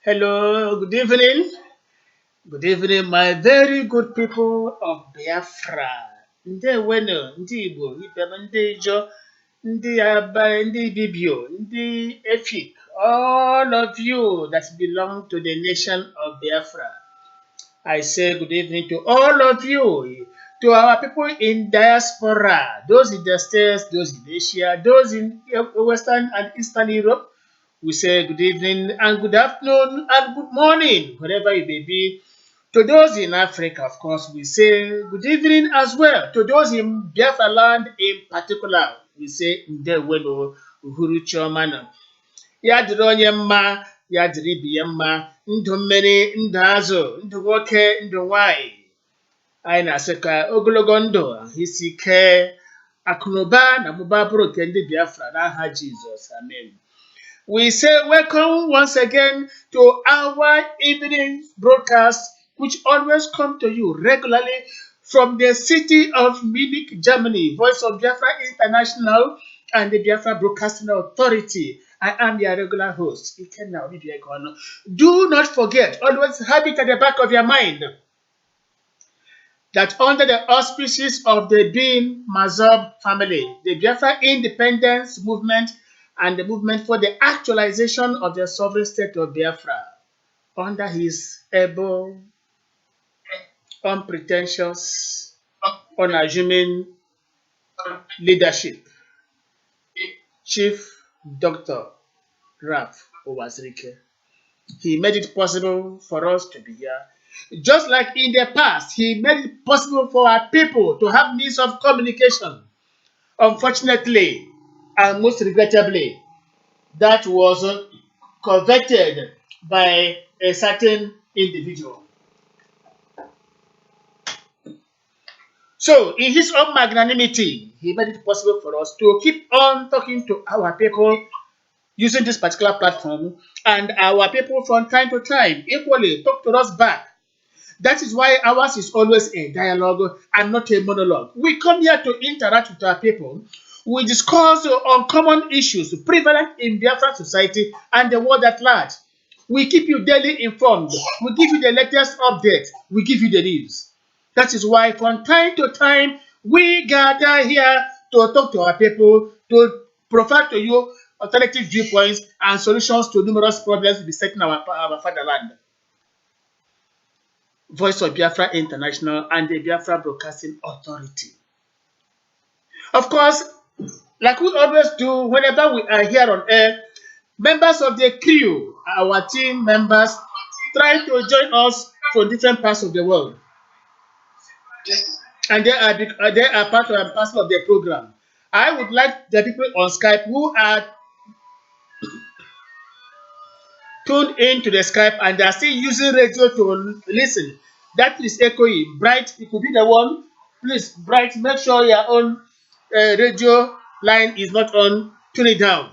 Hello, good evening. Good evening, my very good people of Biafra. Ndewenu, ndị Igbo, Ibem, ndị Ijo, ndị Aba, ndị Ibibio, ndị Efik, all of you that belong to the nation of Biafra. I say good evening to all of you, to our people in diaspora, those in the States, those in Asia, those in Western and Eastern Europe. We say good evening and good afternoon and good morning, wherever you may be. To those in Africa, of course, we say good evening as well. To those in Biafra land in particular, we say Ndewelo Uhuru Chiomana. Ya dịrị onye mma, ya dịrị ibe ya mma, ndụ mmiri, ndụ azụ, ndụ nwoke, ndụ nwanyị. Anyị na-asị ka ogologo ndụ, isi ike, akụnụba na ọgbụgba bụrụ nke ndị Biafra n'aha Jizọs. Amen. We say welcome once again to our evening broadcast, which always come to you regularly from the city of Munich, Germany, Voice of Biafra International and the Biafra Broadcasting Authority. I am your regular host, Ikenna Obibiagono. Do not forget, always have it at the back of your mind, that under the auspices of the bim-massob family, the Biafra independence movement and the movement for the actualization of the sovereign state of Biafra, under his able, unpretentious, unassuming leadership, Chief Dr. Ralph Owazirike. He made it possible for us to be here. Just like in the past, he made it possible for our people to have means of communication. Unfortunately, and most regrettably, that was coveted by a certain individual. So, in his own magnanimity, he made it possible for us to keep on talking to our people using this particular platform, and our people from time to time equally talk to us back. That is why ours is always a dialogue and not a monologue. We come here to interact with our people. We discuss on common issues prevalent in Biafran society and the world at large. We keep you daily informed. We give you the latest updates. We give you the news. That is why from time to time, we gather here to talk to our people, to provide to you alternative viewpoints and solutions to numerous problems besetting our fatherland. Voice of Biafra International and the Biafra Broadcasting Authority. Of course, like we always do whenever we are here on air, members of the crew, our team members, try to join us from different parts of the world. And they are part and parcel of the program. I would like the people on Skype who are tuned into the Skype and they are still using radio to listen. That is echoing. Bright, it could be the one. Please, Bright, make sure your own radio line is not on. Tune it down.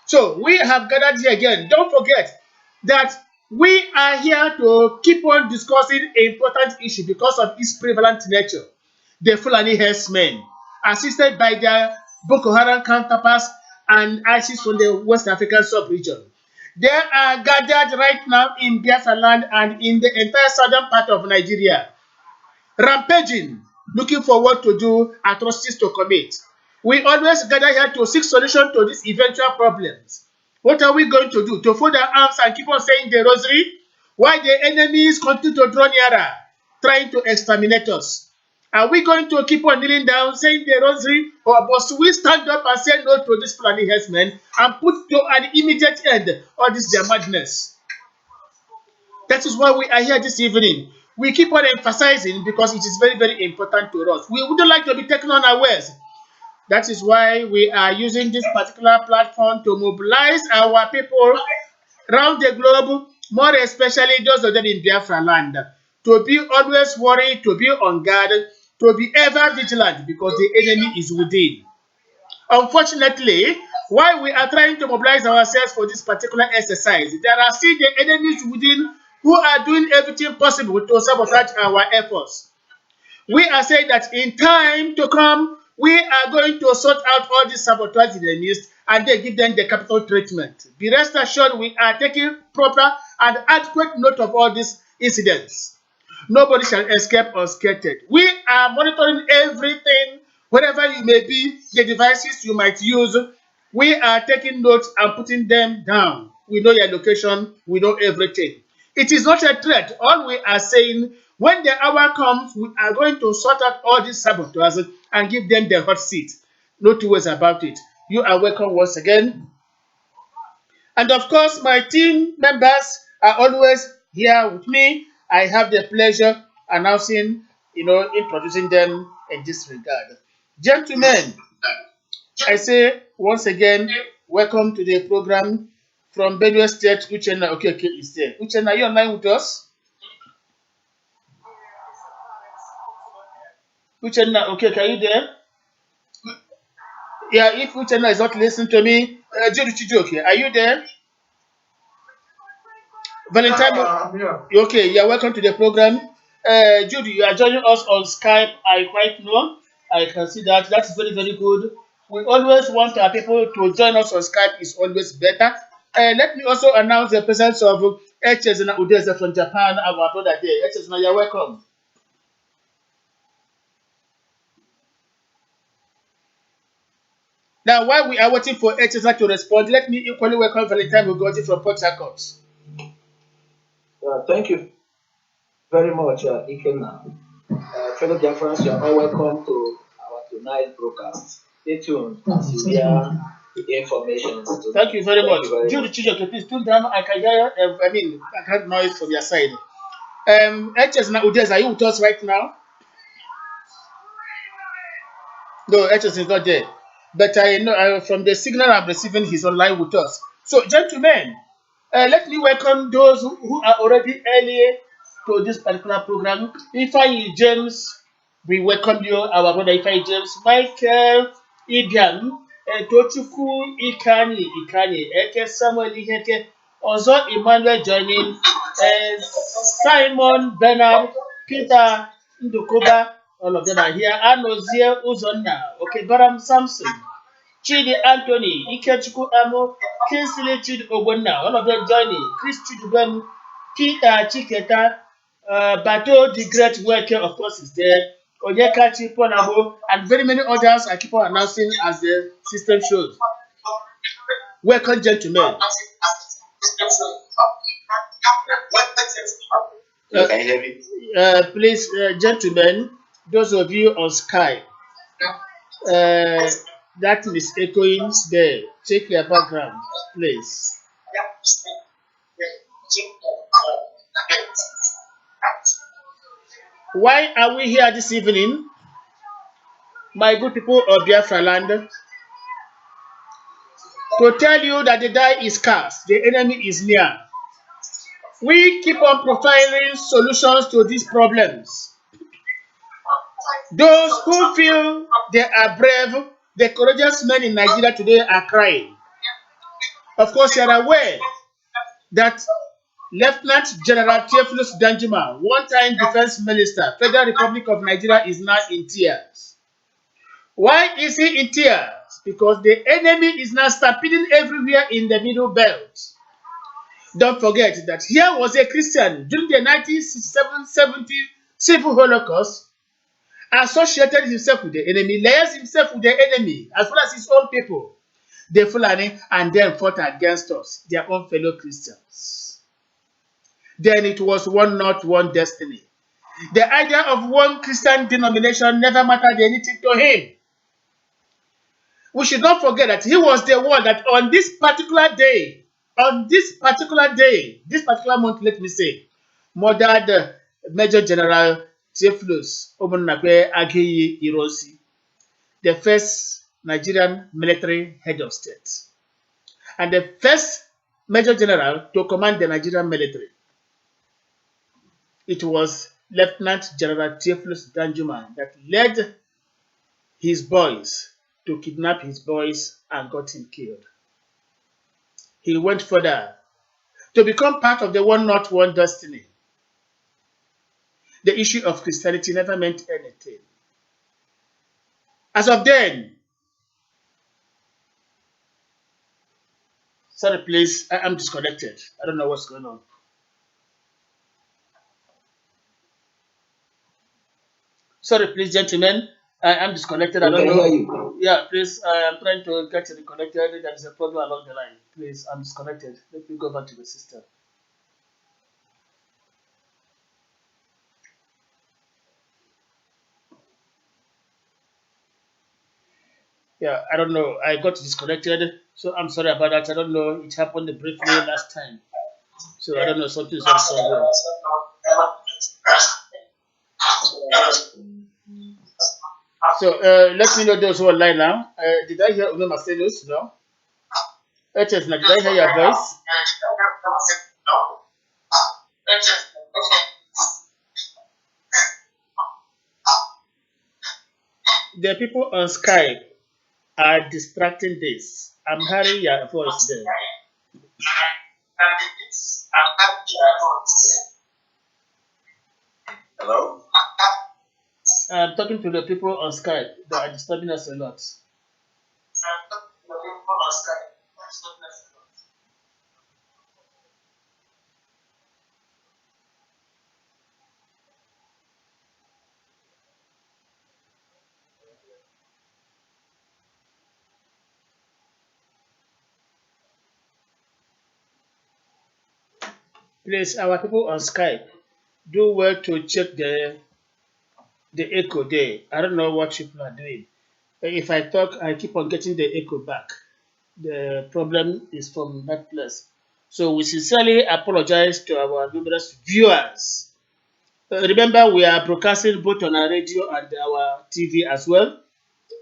So we have gathered here again. Don't forget that we are here to keep on discussing important issue because of its prevalent nature. The Fulani herdsmen, assisted by their Boko Haram counterparts and ISIS from the West African sub-region. They are gathered right now in Biafra land and in the entire southern part of Nigeria, rampaging, looking for what to do, atrocities to commit. We always gather here to seek solution to these eventual problems. What are we going to do? To fold our arms and keep on saying the rosary? While the enemies continue to draw nearer, trying to exterminate us? Are we going to keep on kneeling down, saying the rosary, or must we stand up and say no to this Fulani herdsmen and put to an immediate end all this their madness? That is why we are here this evening. We keep on emphasizing because it is very, very important to us. We wouldn't like to be taken unawares. That is why we are using this particular platform to mobilize our people around the globe, more especially those of them in Biafra land, to be always worried, to be on guard, to be ever vigilant because the enemy is within. Unfortunately, while we are trying to mobilize ourselves for this particular exercise, there are still the enemies within who are doing everything possible to sabotage our efforts. We are saying that in time to come, we are going to sort out all these sabotage in the midst and then give them the capital treatment. Be rest assured we are taking proper and adequate note of all these incidents. Nobody shall escape unscathed. We are monitoring everything, wherever you may be, the devices you might use. We are taking notes and putting them down. We know your location, we know everything. It is not a threat. All we are saying, when the hour comes, we are going to sort out all these saboteurs and give them the hot seat. No two ways about it. You are welcome once again. And of course, my team members are always here with me. I have the pleasure announcing, introducing them in this regard. Gentlemen, I say once again, welcome to the program from Benue State. Uchenna Okeke is there. Uchenna, are you online with us? Uchenna Okeke, are you there? Yeah, if Uchenna is not listening to me, Judy Chijoke, are you there? Valentine, okay, you're welcome to the program. Judy, you are joining us on Skype. I quite know. I can see that. That's very, very good. We always want our people to join us on Skype. It's always better. Let me also announce the presence of Echezina Udeze from Japan, our brother there. Echezina, you're welcome. Now, while we are waiting for Echezina to respond, let me equally welcome Valentine Ugoji from Port Harcourt. Thank you very much, Ikenna. Fellow Biafrans, you are all welcome to our tonight broadcast. Stay tuned as you hear the information. Thank you very much. Judy Chijoke, please tune down. I can hear, I can noise from your side. HS Udez, are you with us right now? No, HS is not there. But I know from the signal I'm receiving, he's online with us. So, gentlemen, let me welcome those who are already early to this particular program. Ifeanyi James, we welcome you, our brother Ifeanyi James. Michael Ibiam, Tochukwu Ikani, Eke Samuel Iheke, Ozo Emmanuel joining, Simon Bernard, Peter Ndukuba, all of them are here. Anozie Uzonna, okay, Baram Samson, Chidi Anthony, Ikechukwu Amo, Kinsley Chidi Ogbonna, all of them joining. Chris Chidubem, Peter Chiketa, Bato the Great Worker, of course, is there. Onyekachi Ponabo, and very many others I keep on announcing as the system shows. Welcome, gentlemen. Can you hear me? Please, gentlemen, those of you on Skype, that is echoing there. Check your background, please. Why are we here this evening, my good people of Biafra land? To tell you that the die is cast, the enemy is near. We keep on profiling solutions to these problems. Those who feel they are brave, the courageous men in Nigeria today are crying. Of course, you are aware that Lieutenant General Theophilus Danjuma, one-time defense minister, Federal Republic of Nigeria, is now in tears. Why is he in tears? Because the enemy is now stampeding everywhere in the Middle Belt. Don't forget that here was a Christian during the 1967-70 civil Holocaust, associated himself with the enemy, liaised himself with the enemy, as well as his own people, the Fulani, and then fought against us, their own fellow Christians. Then it was one not one destiny. The idea of one Christian denomination never mattered anything to him. We should not forget that he was the one that on this particular day, this particular month, let me say, murdered Major General Theophilus Omonakwe Ageyi Ironsi, the first Nigerian military head of state, and the first Major General to command the Nigerian military. It was Lieutenant General Theophilus Danjuma that led his boys to kidnap his boys and got him killed. He went further to become part of the one not one destiny. The issue of Christianity never meant anything. As of then, sorry please, I am disconnected. I don't know what's going on. Sorry, please, gentlemen. I am disconnected. I We don't can hear know. you. Yeah, please. I am trying to get reconnected. There is a problem along the line. Please, I'm disconnected. Let me go back to the system. Yeah, I don't know. I got disconnected, so I'm sorry about that. I don't know. It happened briefly last time, so I don't know. Something's wrong somewhere. So let me know those who are online now. Did I hear Ume Marcellus? No. HS, now did I hear your voice? The people on Skype are distracting this. I'm hearing your voice there. Hello? I'm talking to the people on Skype. They are disturbing us a lot. Please, our people on Skype, do well to check the echo there. I don't know what people are doing. If I talk, I keep on getting the echo back. The problem is from that place. So we sincerely apologize to our numerous viewers. Remember, we are broadcasting both on our radio and our TV as well.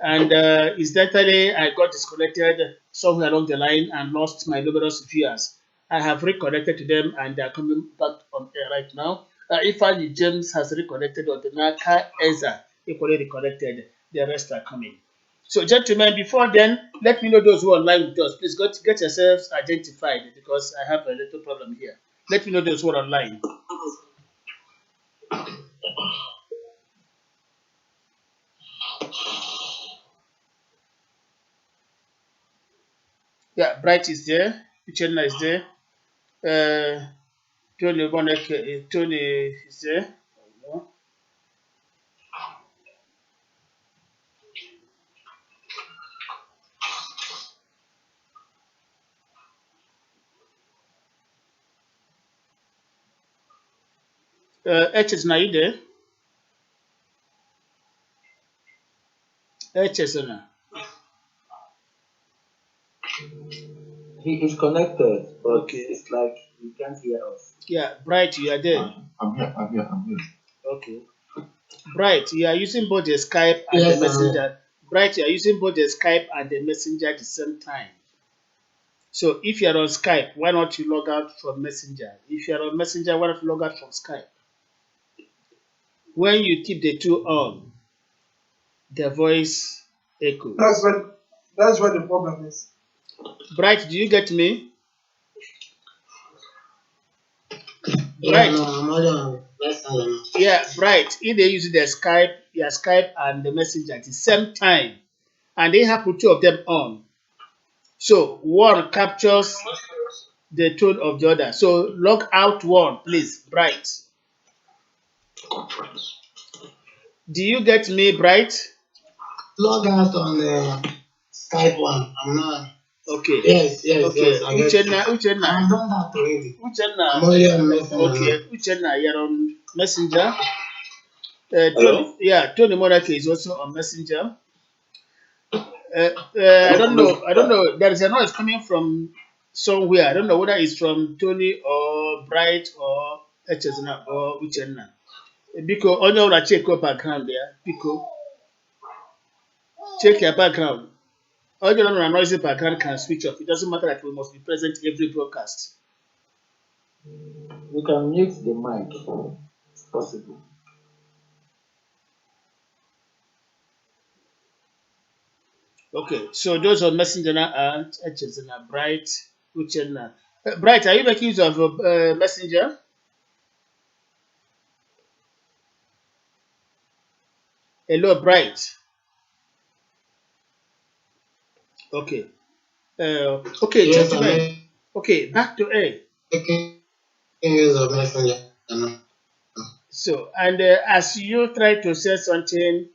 And incidentally, I got disconnected somewhere along the line and lost my numerous viewers. I have reconnected to them and they are coming back on air right now. Ifeanyi James has reconnected, Odinaka Eza equally reconnected. The rest are coming. So, gentlemen, before then, let me know those who are online with us. Please get yourselves identified because I have a little problem here. Let me know those who are online. Yeah, Bright is there. Uchenna is there. Uh, Tony is there. HS, na you there? HS, na. He is connected, but Okay. it's like he can't hear us. Yeah, Bright, you are there. I'm here. Okay. Bright, you are using both the Skype and Yes, the Messenger. Bright, you are using both the Skype and the Messenger at the same time. So if you are on Skype, why not you log out from Messenger? If you are on Messenger, why not log out from Skype? When you keep the two on, the voice echoes. That's what the problem is. Bright, do you get me? Yeah, Bright. no, I'm already on Messenger. Yeah, Bright. If they use the Skype, your Skype and the Messenger at the same time, and they have put two of them on. So one captures the tone of the other. So log out one, please, Bright. Do you get me, Bright? Log out on the Skype one. I'm not. Okay. Yes, I get it. Uchenna. I've done that already. I'm Uchenna. already on Messenger. Okay, Uchenna, you're on Messenger. Tony, Hello? yeah, Tony Monarchy is also on Messenger. Are I you don't on know. I don't Messenger? know. There is a noise coming from somewhere. I don't know whether it's from Tony or Bright or Echezna or Uchenna. Biko, onye ọbụla check your background there. Biko, check your background. All the noisy background can switch off. It doesn't matter that we must be present every broadcast. We can mute the mic. It's possible. Okay, so those on Messenger are Echezna, Bright, Uchenna. Bright, are you making use of Messenger? Hello, Bright. Okay. Okay, Yes, gentlemen. Okay, back to A. making use of Messenger. So So, and as you try to say something,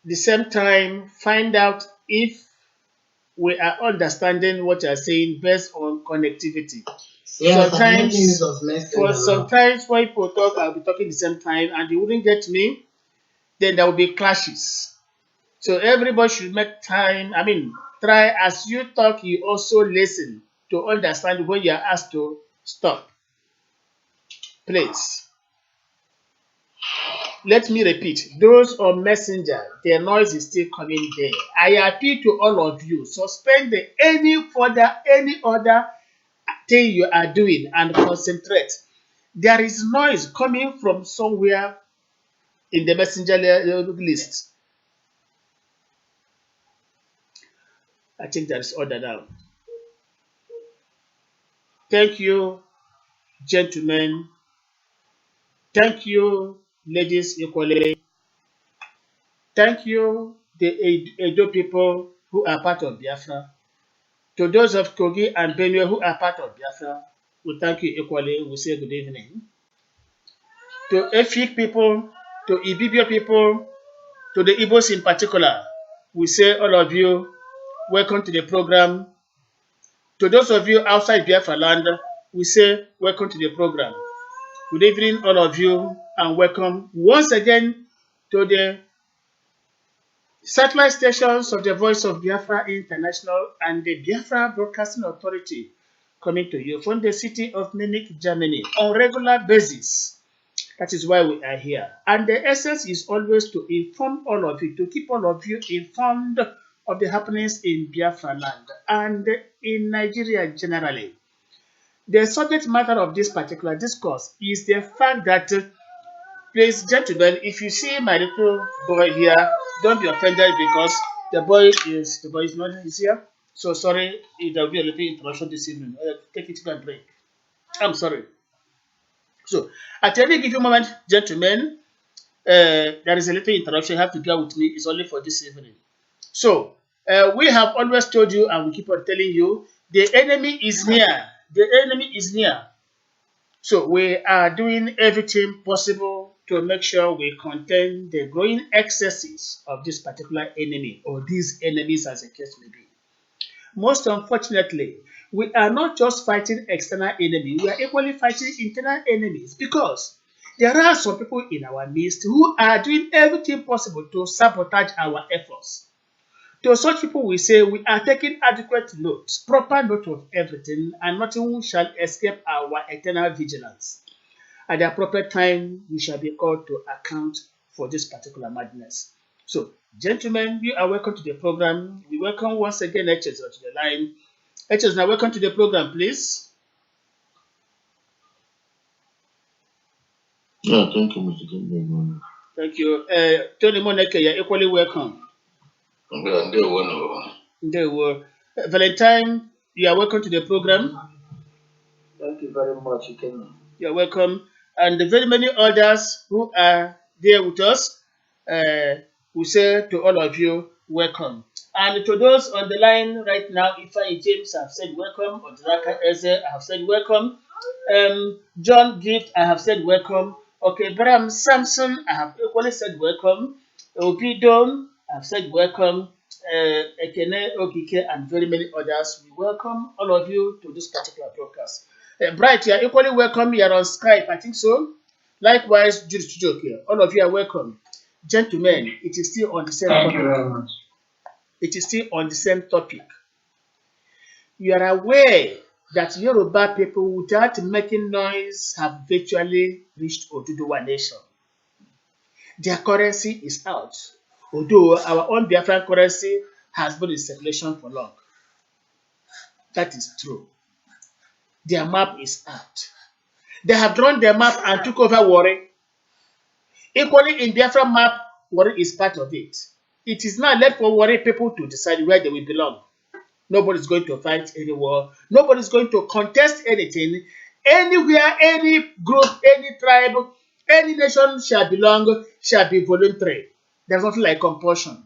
the same time, find out if we are understanding what you're saying based on connectivity. Yes, I'm making use Sometimes, of for messenger now. sometimes when people talk, I'll be talking the same time, and they wouldn't get me. Then there will be clashes. So everybody should make time. I mean, try as you talk, you also listen to understand when you are asked to stop. Please. Let me repeat, those on Messenger, the noise is still coming there. I appeal to all of you, suspend any other thing you are doing and concentrate. There is noise coming from somewhere in the Messenger list. I think that is order now. Thank you, gentlemen. Thank you, ladies equally. Thank you, the Edo people who are part of Biafra. To those of Kogi and Benue who are part of Biafra, we thank you equally. We say good evening. To Efik people, to Ibibio people, to the Igbos in particular, we say all of you, welcome to the program. To those of you outside Biafra land, we say welcome to the program. Good evening, all of you, and welcome once again to the satellite stations of the Voice of Biafra International and the Biafra Broadcasting Authority coming to you from the city of Munich, Germany on regular basis. That is why we are here. And the essence is always to inform all of you, to keep all of you informed of the happenings in Biafra land and in Nigeria generally. The subject matter of this particular discourse is the fact that please, gentlemen, if you see my little boy here, don't be offended because the boy is not here. So sorry if there will be a little interruption this evening. Take it to and break. I'm sorry. So at any given moment, gentlemen, there is a little interruption. You have to bear with me. It's only for this evening. So we have always told you, and we keep on telling you, the enemy is near. The enemy is near. So we are doing everything possible to make sure we contain the growing excesses of this particular enemy or these enemies as the case may be. Most unfortunately, we are not just fighting external enemy, we are equally fighting internal enemies because there are some people in our midst who are doing everything possible to sabotage our efforts. To such people, we say we are taking adequate note, proper note of everything, and nothing shall escape our eternal vigilance. At the appropriate time, we shall be called to account for this particular madness. So, gentlemen, you are welcome to the program. We welcome once again HS to the line. HS, now welcome to the program, please. Yeah, thank you, Mr. Kimberly. Thank you. Tony Moneke, you're equally welcome. Yeah, they won. There were Valentine, you are welcome to the program. Thank you very much, Ikenna. You're welcome. And the very many others who are there with us, uh, we say to all of you, welcome. And to those on the line right now, Ifeanyi James, I have said welcome. Odraka Eze, I have said welcome. John Gift, I have said welcome. Okay, Bram Samson, I have equally said welcome. Obidom, I have said welcome. Ekene Okike, and very many others. We welcome all of you to this particular broadcast. Bright, you are equally welcome. You are on Skype, I think so. Likewise, Judy Studio here. All of you are welcome. Gentlemen, it is still on the same Thank you topic. very much. It is still on the same topic. You are aware that Yoruba people, without making noise, have virtually reached Oduduwa nation. Their currency is out, although our own Biafran currency has been in circulation for long. That is true. Their map is out. They have drawn their map and took over Warri. Equally, in Biafra map, Warri is part of it. It is now left for Warri people to decide where they will belong. Nobody's going to fight any war. Nobody's going to contest anything. Anywhere, any group, any tribe, any nation shall belong, shall be voluntary. There's nothing like compulsion.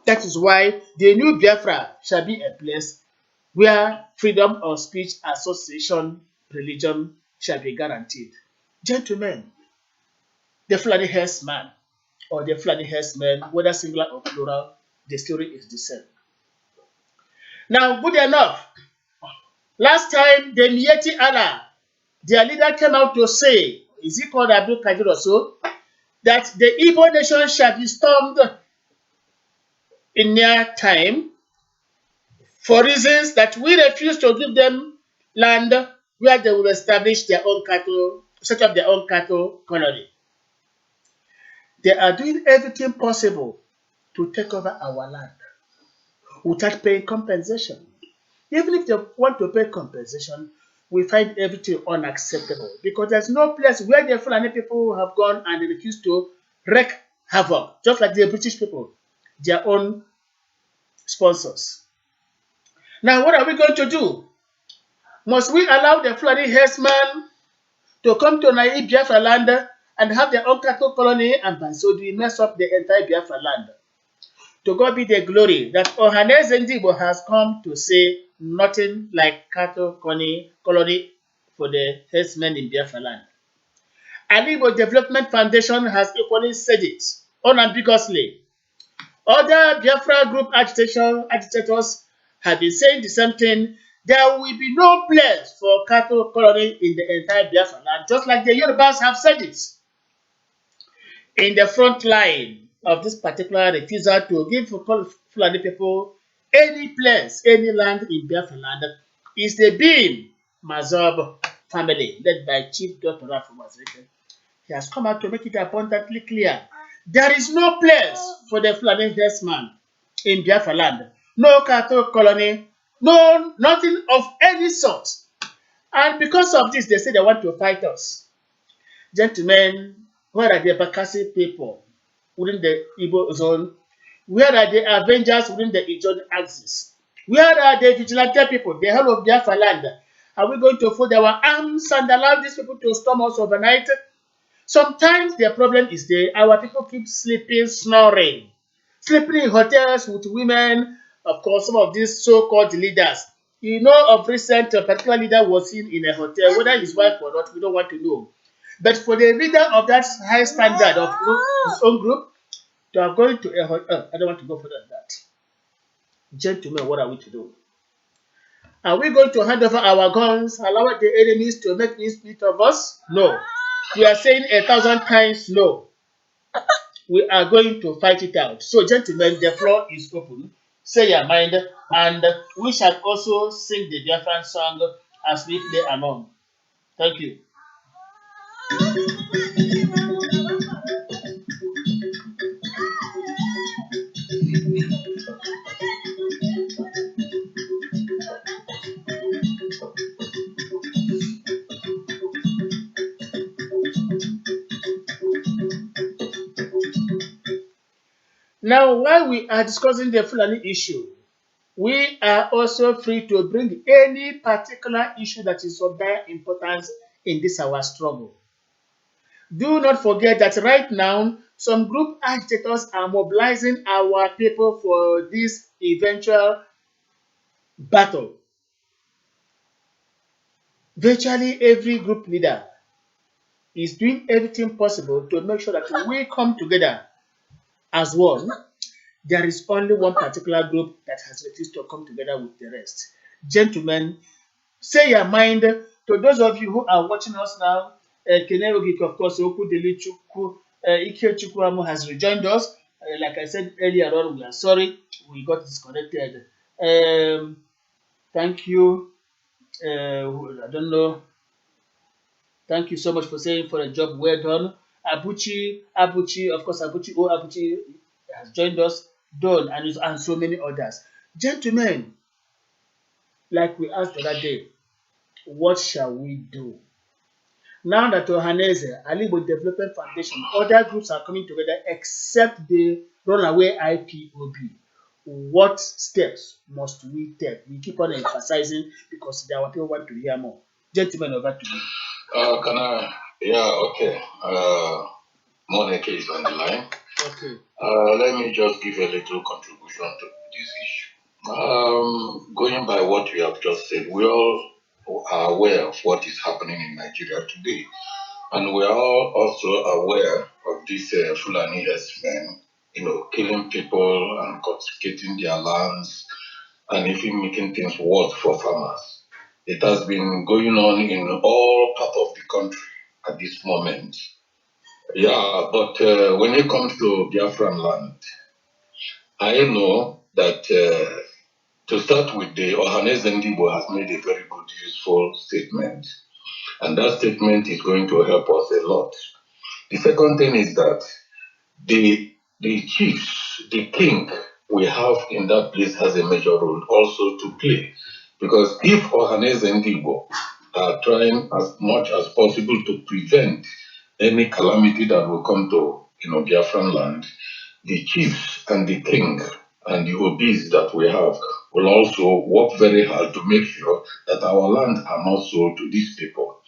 That is why the new Biafra shall be a place where freedom of speech, association, religion shall be guaranteed. Gentlemen, the Fulani herdsman or the Fulani herdsmen, whether singular or plural, the story is the same. Now, good enough. Last time, the Mieti Allah, their leader came out to say, is he called Abdul Kadir or so, that the Igbo nation shall be stormed in near time for reasons that we refuse to give them land where they will establish their own cattle, set up their own cattle colony. They are doing everything possible to take over our land without paying compensation. Even if they want to pay compensation, we find everything unacceptable because there's no place where the Fulani people have gone and they refuse to wreak havoc, just like the British people, their own sponsors. Now, what are we going to do? Must we allow the Fulani herdsmen to come to naive Biafra land and have their own cattle colony, and by so do we mess up the entire Biafra land? To God be the glory that Ohaneze Ndigbo has come to say nothing like cattle colony for the herdsmen in Biafra land. Alibo Development Foundation has equally said it unambiguously. Other Biafra group agitators have been saying the same thing. There will be no place for cattle colony in the entire Biafra land, just like the Yorubas have said it. In the front line of this particular refusal to give Fulani people any place, any land in Biafra land is the bim-massob family led by Chief Dr. Rafumazeke. He has come out to make it abundantly clear. There is no place for the Fulani herdsman in Biafra land. No cattle colony, no nothing of any sort. And because of this, they say they want to fight us. Gentlemen, where are the Bakassi people within the Igbo zone? Where are the Avengers within the Ijon axis? Where are the vigilante people, the whole of Biafra land? Are we going to fold our arms and allow these people to storm us overnight? Sometimes the problem is our people keep sleeping, snoring, sleeping in hotels with women. Of course, some of these so-called leaders. You know, of recent, a particular leader was seen in a hotel, whether his wife or not, we don't want to know. But for the leader of that high standard of his own group to have gone to a hotel, I don't want to go further than that. Gentlemen, what are we to do? Are we going to hand over our guns, allow the enemies to make split of us? No. We are saying 1,000 times no. We are going to fight it out. So, gentlemen, the floor is open. Say your mind, and we shall also sing the Biafran song as we play along. Thank you. Now, while we are discussing the Fulani issue, we are also free to bring any particular issue that is of dire importance in this our struggle. Do not forget that right now, some group agitators are mobilizing our people for this eventual battle. Virtually every group leader is doing everything possible to make sure that we come together as one. There is only one particular group that has refused to come together with the rest. Gentlemen, say your mind to those of you who are watching us now. Kenerogik, of course, Okudeli Chukwu, Ike Chukwuamu has rejoined us. Like I said earlier on, we are sorry we got disconnected. Thank you. I don't know. Thank you so much for saying for a job well done. Abuchi, of course, Abuchi has joined us, Don, and so many others. Gentlemen, like we asked the other day, what shall we do? Now that Ohaneze, Alibo Development Foundation, other groups are coming together except the runaway IPOB. What steps must we take? We keep on emphasizing because there are people who want to hear more. Gentlemen, over to you. Can I? Yeah, okay. Monica is on the line. Okay. Let me just give a little contribution to this issue. Going by what you have just said, we all are aware of what is happening in Nigeria today. And we are all also aware of these Fulani herdsmen, killing people and confiscating their lands and even making things worse for farmers. It has been going on in all parts of the country at this moment. Yeah, but when it comes to Biafran land, I know that to start with, the Ohanes Ndibo has made a very good, useful statement. And that statement is going to help us a lot. The second thing is that the chiefs, the king we have in that place has a major role also to play. Because if Ohanes Ndibo are trying as much as possible to prevent any calamity that will come to Biafran land, the chiefs and the king and the obis that we have will also work very hard to make sure that our land are not sold to these people.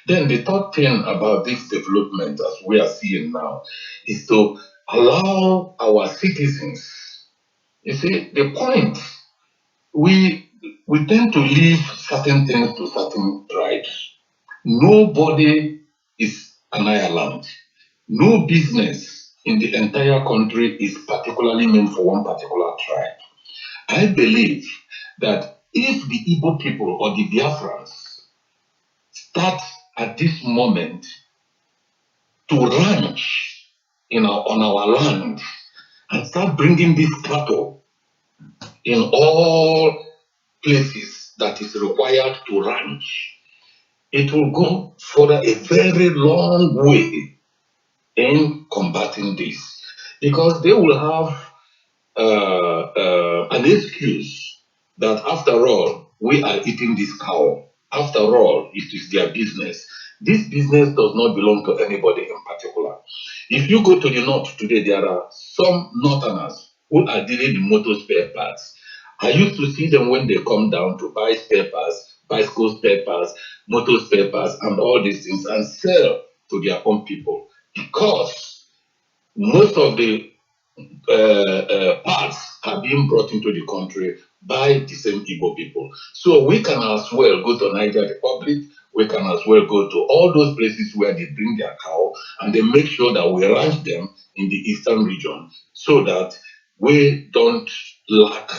Then the third thing about this development, as we are seeing now, is to allow our citizens. You see, the point we tend to leave certain things to certain tribes. Nobody is an Ireland. No business in the entire country is particularly meant for one particular tribe. I believe that if the Igbo people or the Biafrans start at this moment to ranch on our land and start bringing this cattle in all places that is required to ranch, it will go for a very long way in combating this because they will have an excuse that after all, we are eating this cow. After all, it is their business. This business does not belong to anybody in particular. If you go to the north today, there are some northerners who are dealing in motor spare parts. I used to see them when they come down to buy spare parts, bicycle spare parts, motor spare parts, and all these things and sell to their own people because most of the parts are being brought into the country by the same Igbo people. So we can as well go to Niger Republic, we can as well go to all those places where they bring their cow and they make sure that we ranch them in the eastern region so that we don't lack,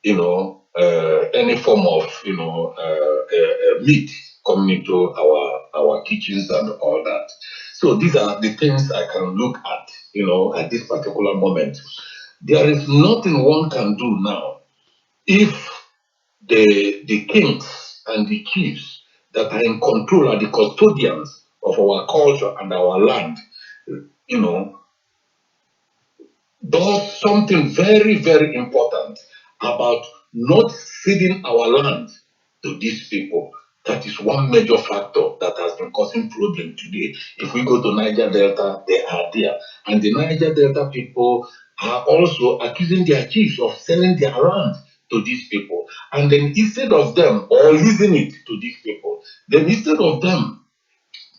any form of, meat coming into our kitchens and all that. So these are the things I can look at, at this particular moment. There is nothing one can do now if the kings and the chiefs that are in control are the custodians of our culture and our land, you know, does something very, very important about not ceding our land to these people. That is one major factor that has been causing problem today. If we go to Niger Delta, they are there. And the Niger Delta people are also accusing their chiefs of selling their land to these people. And then instead of them, or leasing it to these people, then instead of them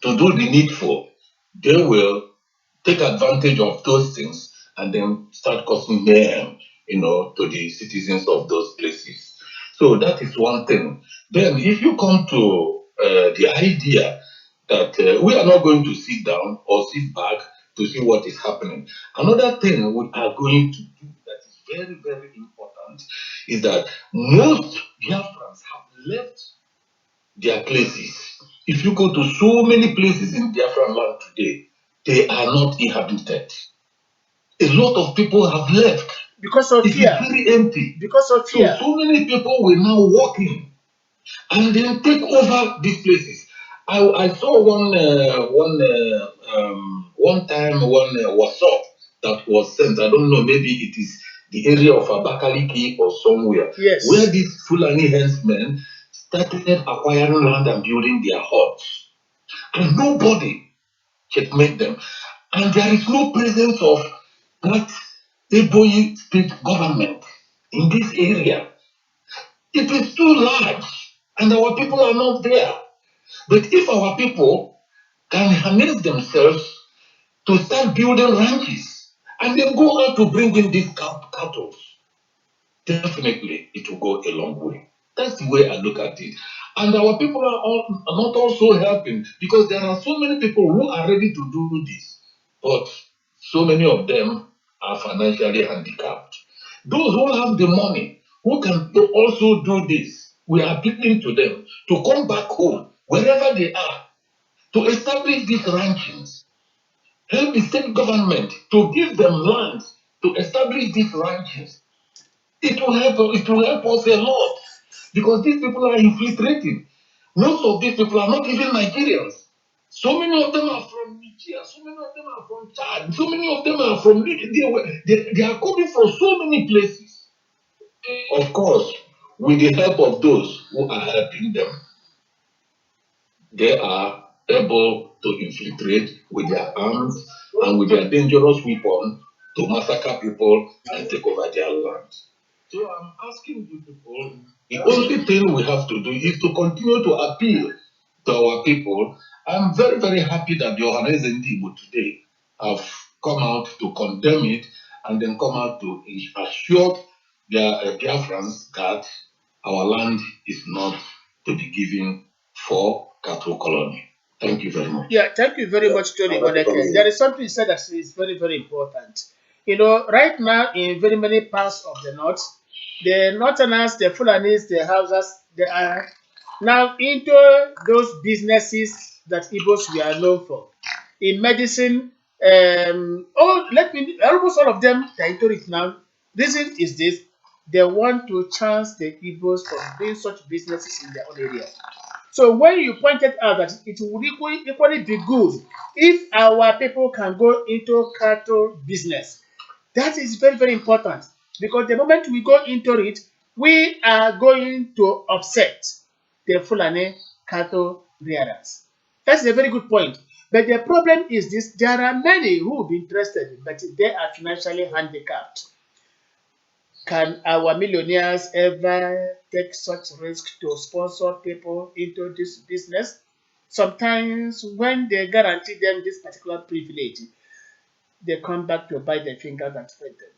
to do the needful, they will take advantage of those things and then start causing mayhem, to the citizens of those places. So that is one thing. Then, if you come to the idea that we are not going to sit down or sit back to see what is happening, another thing we are going to do that is very, very important is that most Biafrans have left their places. If you go to so many places in Biafran land today, they are not inhabited. A lot of people have left. Because of It is fear. very empty. Because of So, fear. so many people will now walk in and then take over these places. I saw one time one WhatsApp that was sent. I don't know, maybe it is the area of Abakaliki or somewhere, Yes. where these Fulani henchmen started acquiring land and building their huts, and nobody checkmate them. And there is no presence of that Eboyi state government in this area. It is too large, and our people are not there. But if our people can harness themselves to start building ranches and then go out to bring in these cattle, definitely it will go a long way. That's the way I look at it. And our people are not also helping because there are so many people who are ready to do this, but so many of them are financially handicapped. Those who have the money, who can also do this, we are appealing to them to come back home, wherever they are, to establish these ranchings, help the state government to give them land to establish these ranchings. It will help us a lot because these people are infiltrating. Most of these people are not even Nigerians. So many of them are from Nigeria, so many of them are from Chad, so many of them are from they are coming from so many places. Of course, with the help of those who are helping them, they are able to infiltrate with their arms and with their dangerous weapons to massacre people and take over their land. So I'm asking you people, the only thing we have to do is to continue to appeal to our people. I'm very, very happy that the Ohanese Igbo today have come out to condemn it and then come out to assure their Biafrans that our land is not to be given for cattle colony. Thank you very much. Yeah, thank you very much, Tony Odeke. There is something you said that is very, very important. You know, right now in very many parts of the north, the northerners, the Fulanis, the Hausas, they are now into those businesses that Igbos we are known for. In medicine, almost all of them are into it now. Reason is this: they want to chance the Igbos from doing such businesses in their own area. So when you pointed out that it would equally be good if our people can go into cattle business, that is very, very important because the moment we go into it, we are going to upset the Fulani cattle rearers. That's a very good point. But the problem is this: there are many who will be interested, but they are financially handicapped. Can our millionaires ever take such risk to sponsor people into this business? Sometimes when they guarantee them this particular privilege, they come back to bite their fingers and spread them.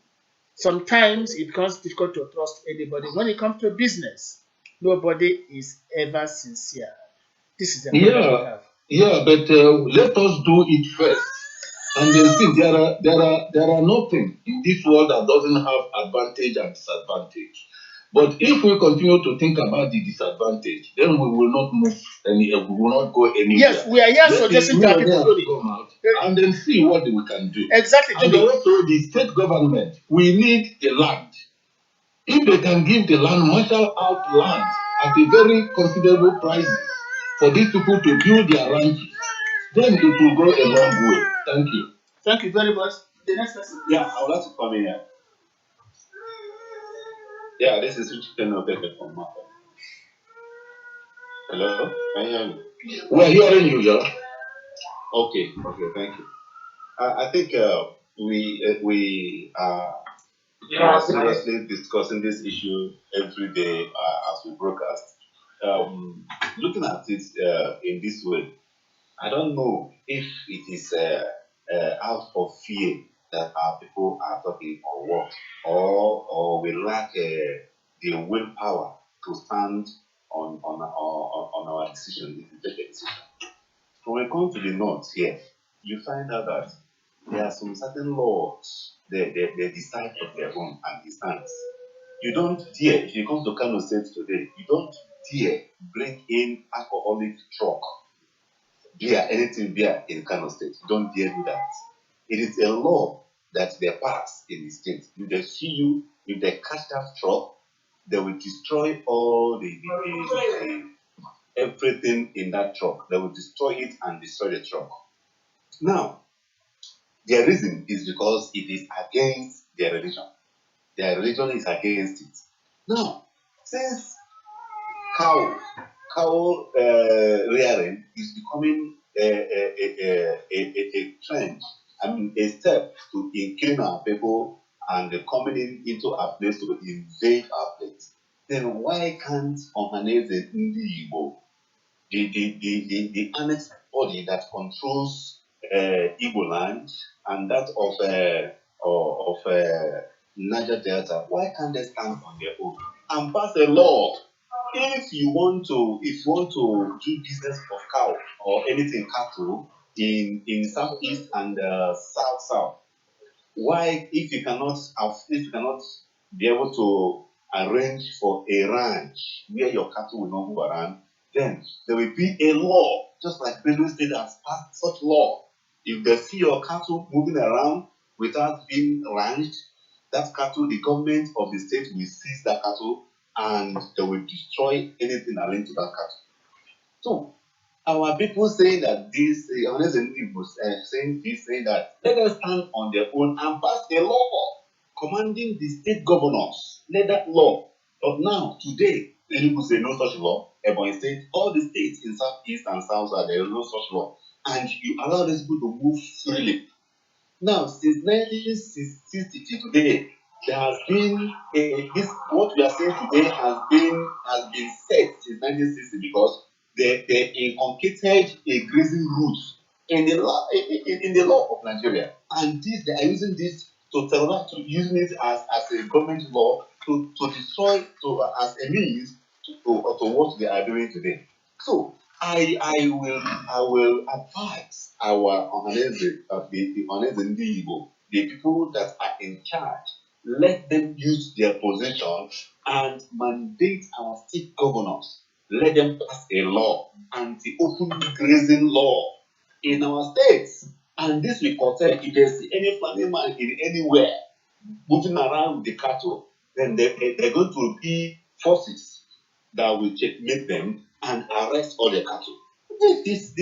Sometimes it becomes difficult to trust anybody. When it comes to business, nobody is ever sincere. This is the problem we have. Yeah, but let us do it first. And then see, there are nothing in this world that doesn't have advantage and disadvantage. But if we continue to think about the disadvantage, then we will not move we will not go anywhere. Yes, we are here Let the suggesting to our people, millionaires Tony. come out and then see what we can do. Exactly, And Tony. also the state government, we need the land. If they can give the land, marshal out land at a very considerable price for these people to build their ranches, then it will go a long way. Thank you. Thank you very much. The next person. Yeah, I would like to come in here. Yeah, this is Chicken Obeke from Marco. Hello, can you hear me? We are hearing you, yeah. Okay, thank you. I think we are seriously discussing this issue every day as we broadcast. Looking at it in this way, I don't know if it is out of fear that our people are talking or what, or we lack the willpower to stand on our decision if we take a decision. When we come to the north here, you find out that there are some certain laws they decide of their own and it stands. You don't dare, if you come to Kano State today, you don't dare bring in alcoholic truck anything beer in Kano State. Don't dare do that. It is a law that they pass in the state. If they see you, if they catch that truck, they will destroy all everything in that truck. They will destroy it and destroy the truck. Now, their reason is because it is against their religion. Their religion is against it. Now, since cow rearing is becoming a trend. I mean, a step to in killing our people and coming into our place to invade our place. Then why can't Ohaneze Ndi Igbo, the annexed body that controls Igbo land and that of Niger Delta, why can't they stand on their own and pass a law if you want to do business of cow or anything cattle in southeast and south, why if you cannot be able to arrange for a ranch where your cattle will not move around, then there will be a law, just like Benue State has passed such law. If they see your cattle moving around without being ranched, that cattle, the government of the state will seize that cattle and they will destroy anything that linked to that cattle. So our people saying that this, honest people saying this, saying that let us stand on their own and pass a law commanding the state governors. Let that law. But now, today, people say no such law. Ebonyi State, all the states in southeast and south, there is no such law. And you allow these people to move freely. Now, since 1960 to today, there has been this what we are saying today has been set since 1960 because they inculcated a grazing route in the law in the law of Nigeria, and this they are using this to terrorize, to using it as a government law to destroy as a means to what they are doing today. So I will advise our Ohaneze, the Ohaneze Ndi Igbo, the people that are in charge, let them use their position and mandate our state governors. Let them pass a law, anti-open grazing law in our states. And this will curtail if there's any farming man in anywhere moving around with the cattle, then they're going to be forces that will checkmate them and arrest all the cattle. This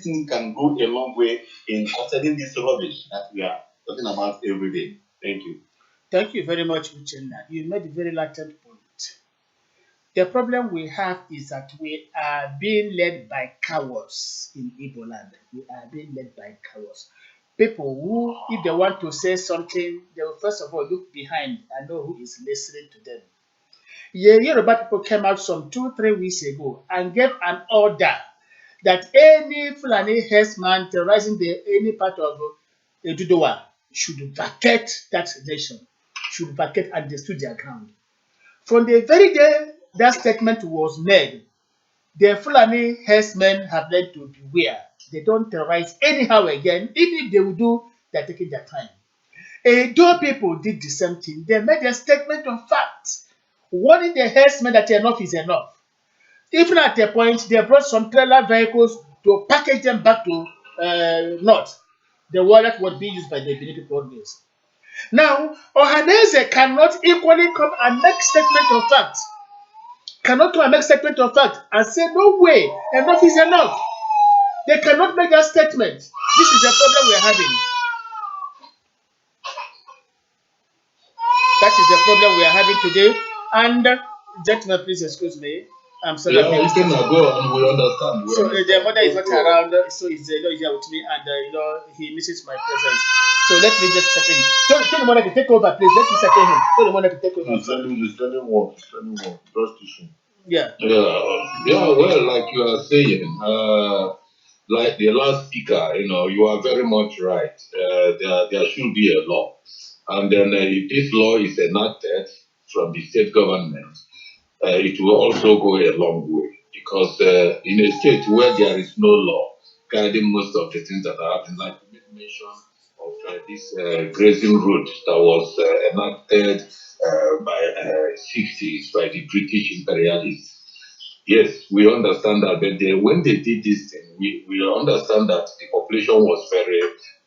thing can go a long way in curtailing this rubbish that we are talking about every day. Thank you. Thank you very much, Uchenna. You made a very latent point. The problem we have is that we are being led by cowards in Igbo land. We are being led by cowards. People who, if they want to say something, they will first of all look behind and know who is listening to them. Yeah, Yoruba people came out some 2, 3 weeks ago and gave an order that any Fulani herdsman terrorizing any part of Edudowa should vacate that nation, should vacate and they stood their ground. From the very day that statement was made, the Fulani herdsmen have learned to beware. They don't terrorize anyhow again. Even if they will do, they're taking their time. Edo people did the same thing. They made a statement of fact, warning the herdsmen that enough is enough. Even at a point, they brought some trailer vehicles to package them back to north, the one that was being used by the Benin people always. Now, Ohanese cannot equally come and make statement of fact. Cannot come and make statement of fact and say, no way, enough is enough. They cannot make that statement. This is the problem we're having. That is the problem we are having today. And, gentlemen, please excuse me. I'm sorry. Yeah, you can go and we understand. So the mother is not around, so he's not here with me, and he misses my presence. So let me just step in. Tell the mother to take over, please. Let me step in. Tell the mother to take over. He's telling what? Just issue. Yeah. Yeah, well, like you are saying, like the last speaker, you are very much right. There should be a law. And then if this law is enacted from the state government, it will also go a long way. Because in a state where there is no law guiding most of the things that are happening, like you made mention of this grazing route that was enacted by 60s by the British imperialists. Yes, we understand that, but when they did this thing, we understand that the population was very,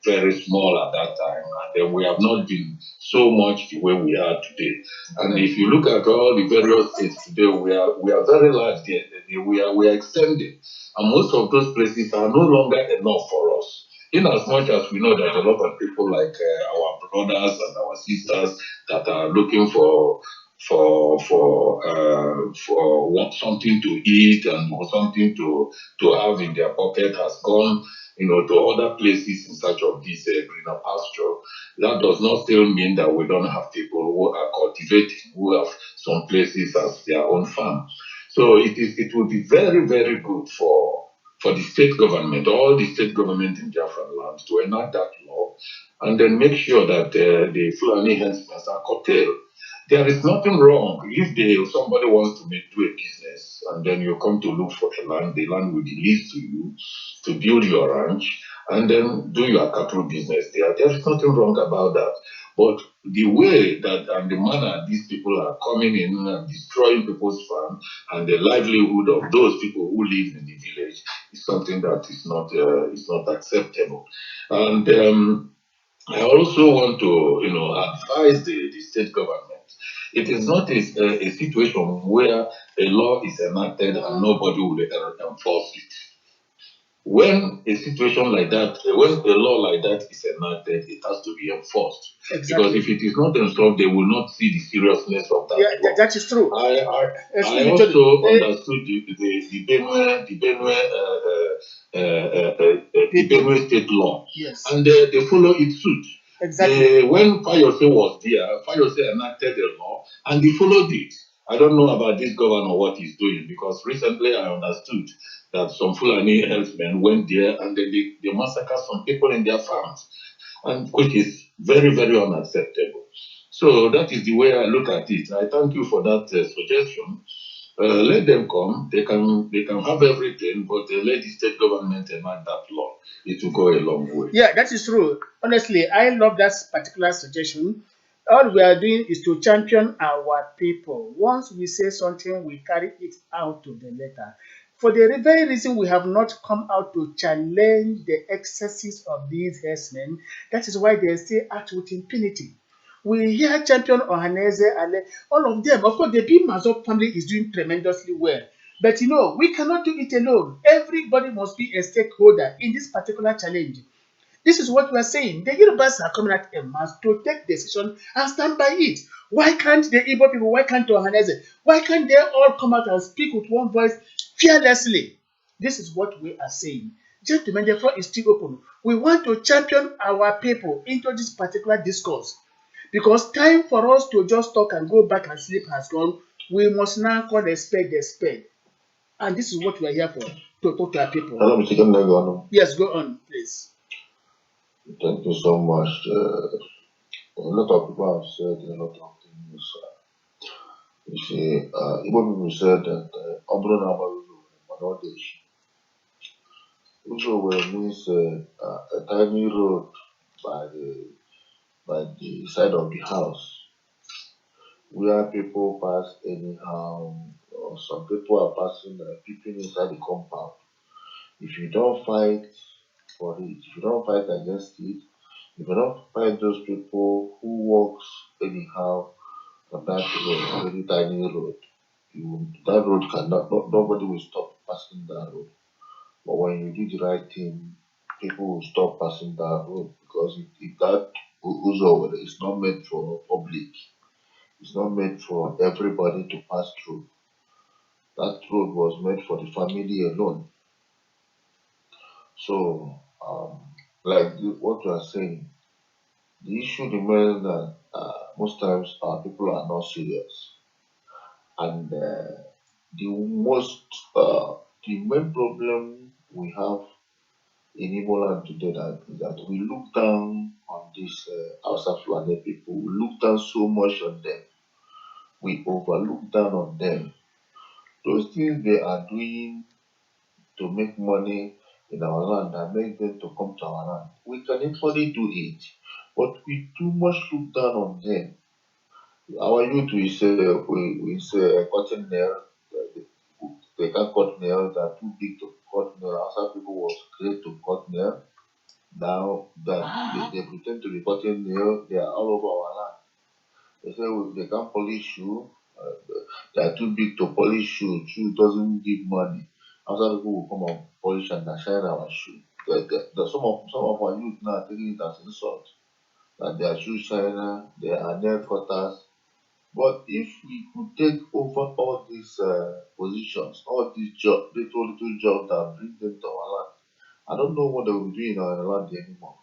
very small at that time, and then we have not been so much the way we are today. And if you look at all the various states today, we are very large. We are extending, and most of those places are no longer enough for us. In as much as we know that a lot of people like our brothers and our sisters that are looking for want something to eat and something to have in their pocket has gone to other places in search of this greener pasture. That does not still mean that we don't have people who are cultivating, who have some places as their own farm. So it would be very, very good for the state government, all the state government in Biafra lands to enact that law and then make sure that the Fulani herdsmen are curtailed. There is nothing wrong if somebody wants to do a business and then you come to look for the land will be leased to you to build your ranch and then do your cattle business there. There is nothing wrong about that. But the way that and the manner these people are coming in and destroying people's farm and the livelihood of those people who live in the village is something that is not acceptable. And I also want to, advise the state government. It is not a situation where a law is enacted and nobody will enforce it. When a situation like that, when a law like that is enacted, it has to be enforced. Because if it is not enforced, they will not see the seriousness of that law. That is true. I also understood the Benue state law, Yes. and they follow its suit. Exactly. When Fayose was there, Fayose enacted the law and they followed it. I don't know about this governor what he's doing because recently I understood that some Fulani herdsmen went there and they massacred some people in their farms, and which is very, very unacceptable. So that is the way I look at it. I thank you for that suggestion. Let them come. They can have everything, but let the state government enact that law. It will go a long way. Yeah, that is true. Honestly, I love that particular suggestion. All we are doing is to champion our people. Once we say something, we carry it out to the letter. For the very reason we have not come out to challenge the excesses of these herdsmen, that is why they still act with impunity. We hear champion Ohaneze, Ale, all of them. Of course, the bim-massob family is doing tremendously well. But we cannot do it alone. Everybody must be a stakeholder in this particular challenge. This is what we are saying. The Yorubas are coming at a mass to take decision and stand by it. Why can't the Igbo people, why can't the Ohanese, why can't they all come out and speak with one voice fearlessly? This is what we are saying. Gentlemen, the floor is still open. We want to champion our people into this particular discourse because time for us to just talk and go back and sleep has gone. We must now call a spade a spade. And this is what we are here for, to talk to our people. Hello, Mr. Kennego. Yes, go on, please. Thank you so much. A lot of people have said a lot of things. You see, Igbo people said that Obro Nama Manodesh. Uzo means a tiny road by the side of the house where people pass anyhow, or some people are passing peeping inside the compound. If you don't fight for it, if you don't fight against it, if you don't fight those people who walks anyhow on that road, very tiny road, that road cannot, nobody will stop passing that road. But when you do the right thing, people will stop passing that road because if that Uzo is not made for public, it's not made for everybody to pass through. That road was made for the family alone. So, what you are saying, the issue remains that most times our people are not serious, and the most the main problem we have in Igbo land today is that we look down on these Hausa Fulani people. We look down so much on them. We overlook down on them. Those things they are doing to make money in our land and make them to come to our land. We can equally do it, but we too much look down on them. Our youth, we say cutting nail. They, they can cut nails. They are too big to cut nail. Outside people was great to cut nail. Now that they pretend to be cutting nail, they are all over our land. They say they can't polish shoe. They are too big to polish shoe. Shoe doesn't give money. Outside people will come and polish and shine our shoe. Some of our youth now are taking it as insult. That they are shoe shiner, they are nail cutters. But if we could take over all these positions, all these little jobs that bring them to our land, I don't know what they will do in our land anymore.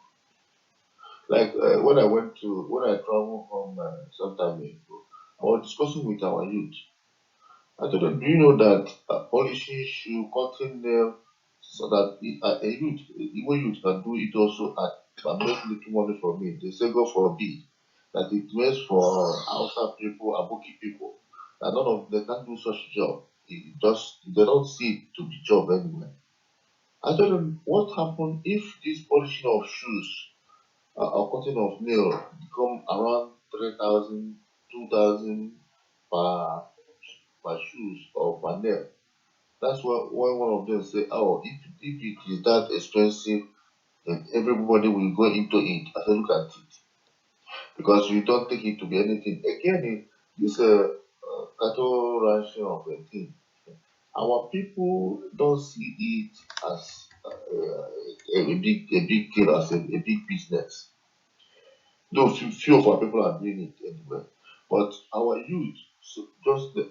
Like when I traveled from some time ago, I was discussing with our youth. I told them, do you know that polishing shoe, cutting nail, so that a youth, even youth can do it also and make little money from it. They say, God forbid that it means for Hausa people, Abuki people, that none of them can do such job. It just they don't see it to be job anyway. I don't know what happened if this polishing of shoes or cutting of nail become around 3,000, 2,000 per shoes or per nail. That's why one of them say, oh, if it is that expensive, then everybody will go into it. I said, look at it. Because we don't take it to be anything. Again, this cattle ranching of a thing, our people don't see it as a big thing, as a big business. Though few of our people are doing it anyway. But our youth, so just the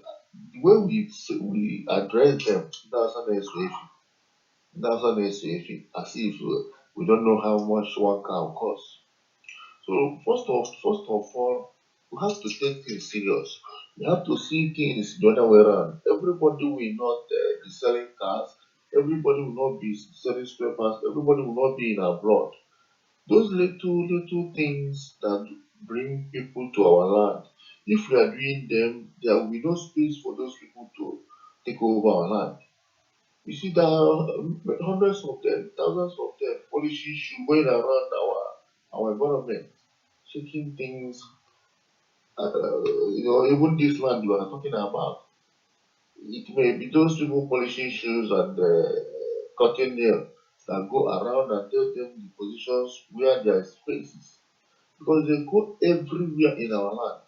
way we address them, that's an as if we don't know how much one car costs. So first of all, we have to take things serious. We have to see things the other way around. Everybody will not be selling cars. Everybody will not be selling spare parts. Everybody will not be in abroad. Those little things that bring people to our land, if we are doing them, there will be no space for those people to take over our land. You see, there are hundreds of them, thousands of them, policy issue going around our environment, shaking things. Even this land you are talking about, it may be those people polishing shoes and cutting nail that go around and tell them the positions where there is spaces because they go everywhere in our land.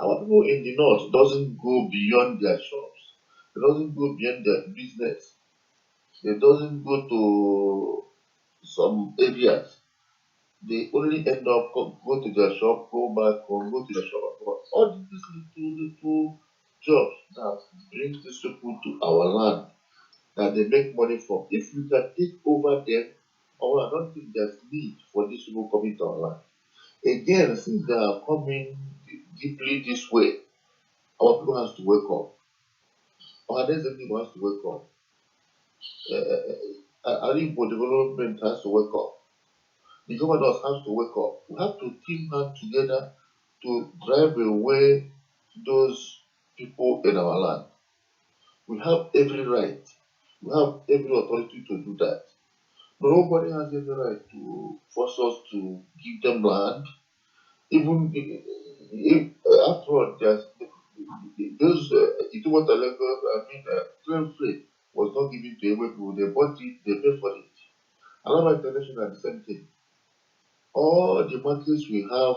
Our people in the north doesn't go beyond their shops. They doesn't go beyond their business. They doesn't go to some areas. They only end up go to their shop, go back home, go to their shop. And go back. All these little jobs that bring these people to our land that they make money from. If we can take over them, I don't think there's need for these people coming to our land. Again, since they are coming deeply this way, our people has to wake up. Our next people has to wake up. Our Igbo development has to wake up. The governors have to wake up. We have to team hand together to drive away those people in our land. We have every right. We have every authority to do that. Nobody has any right to force us to give them land. Even if after all, there's those Ituwata Lagos, train freight was not given to every people. They bought it, they paid for it. Alaba International, the same thing. All the markets we have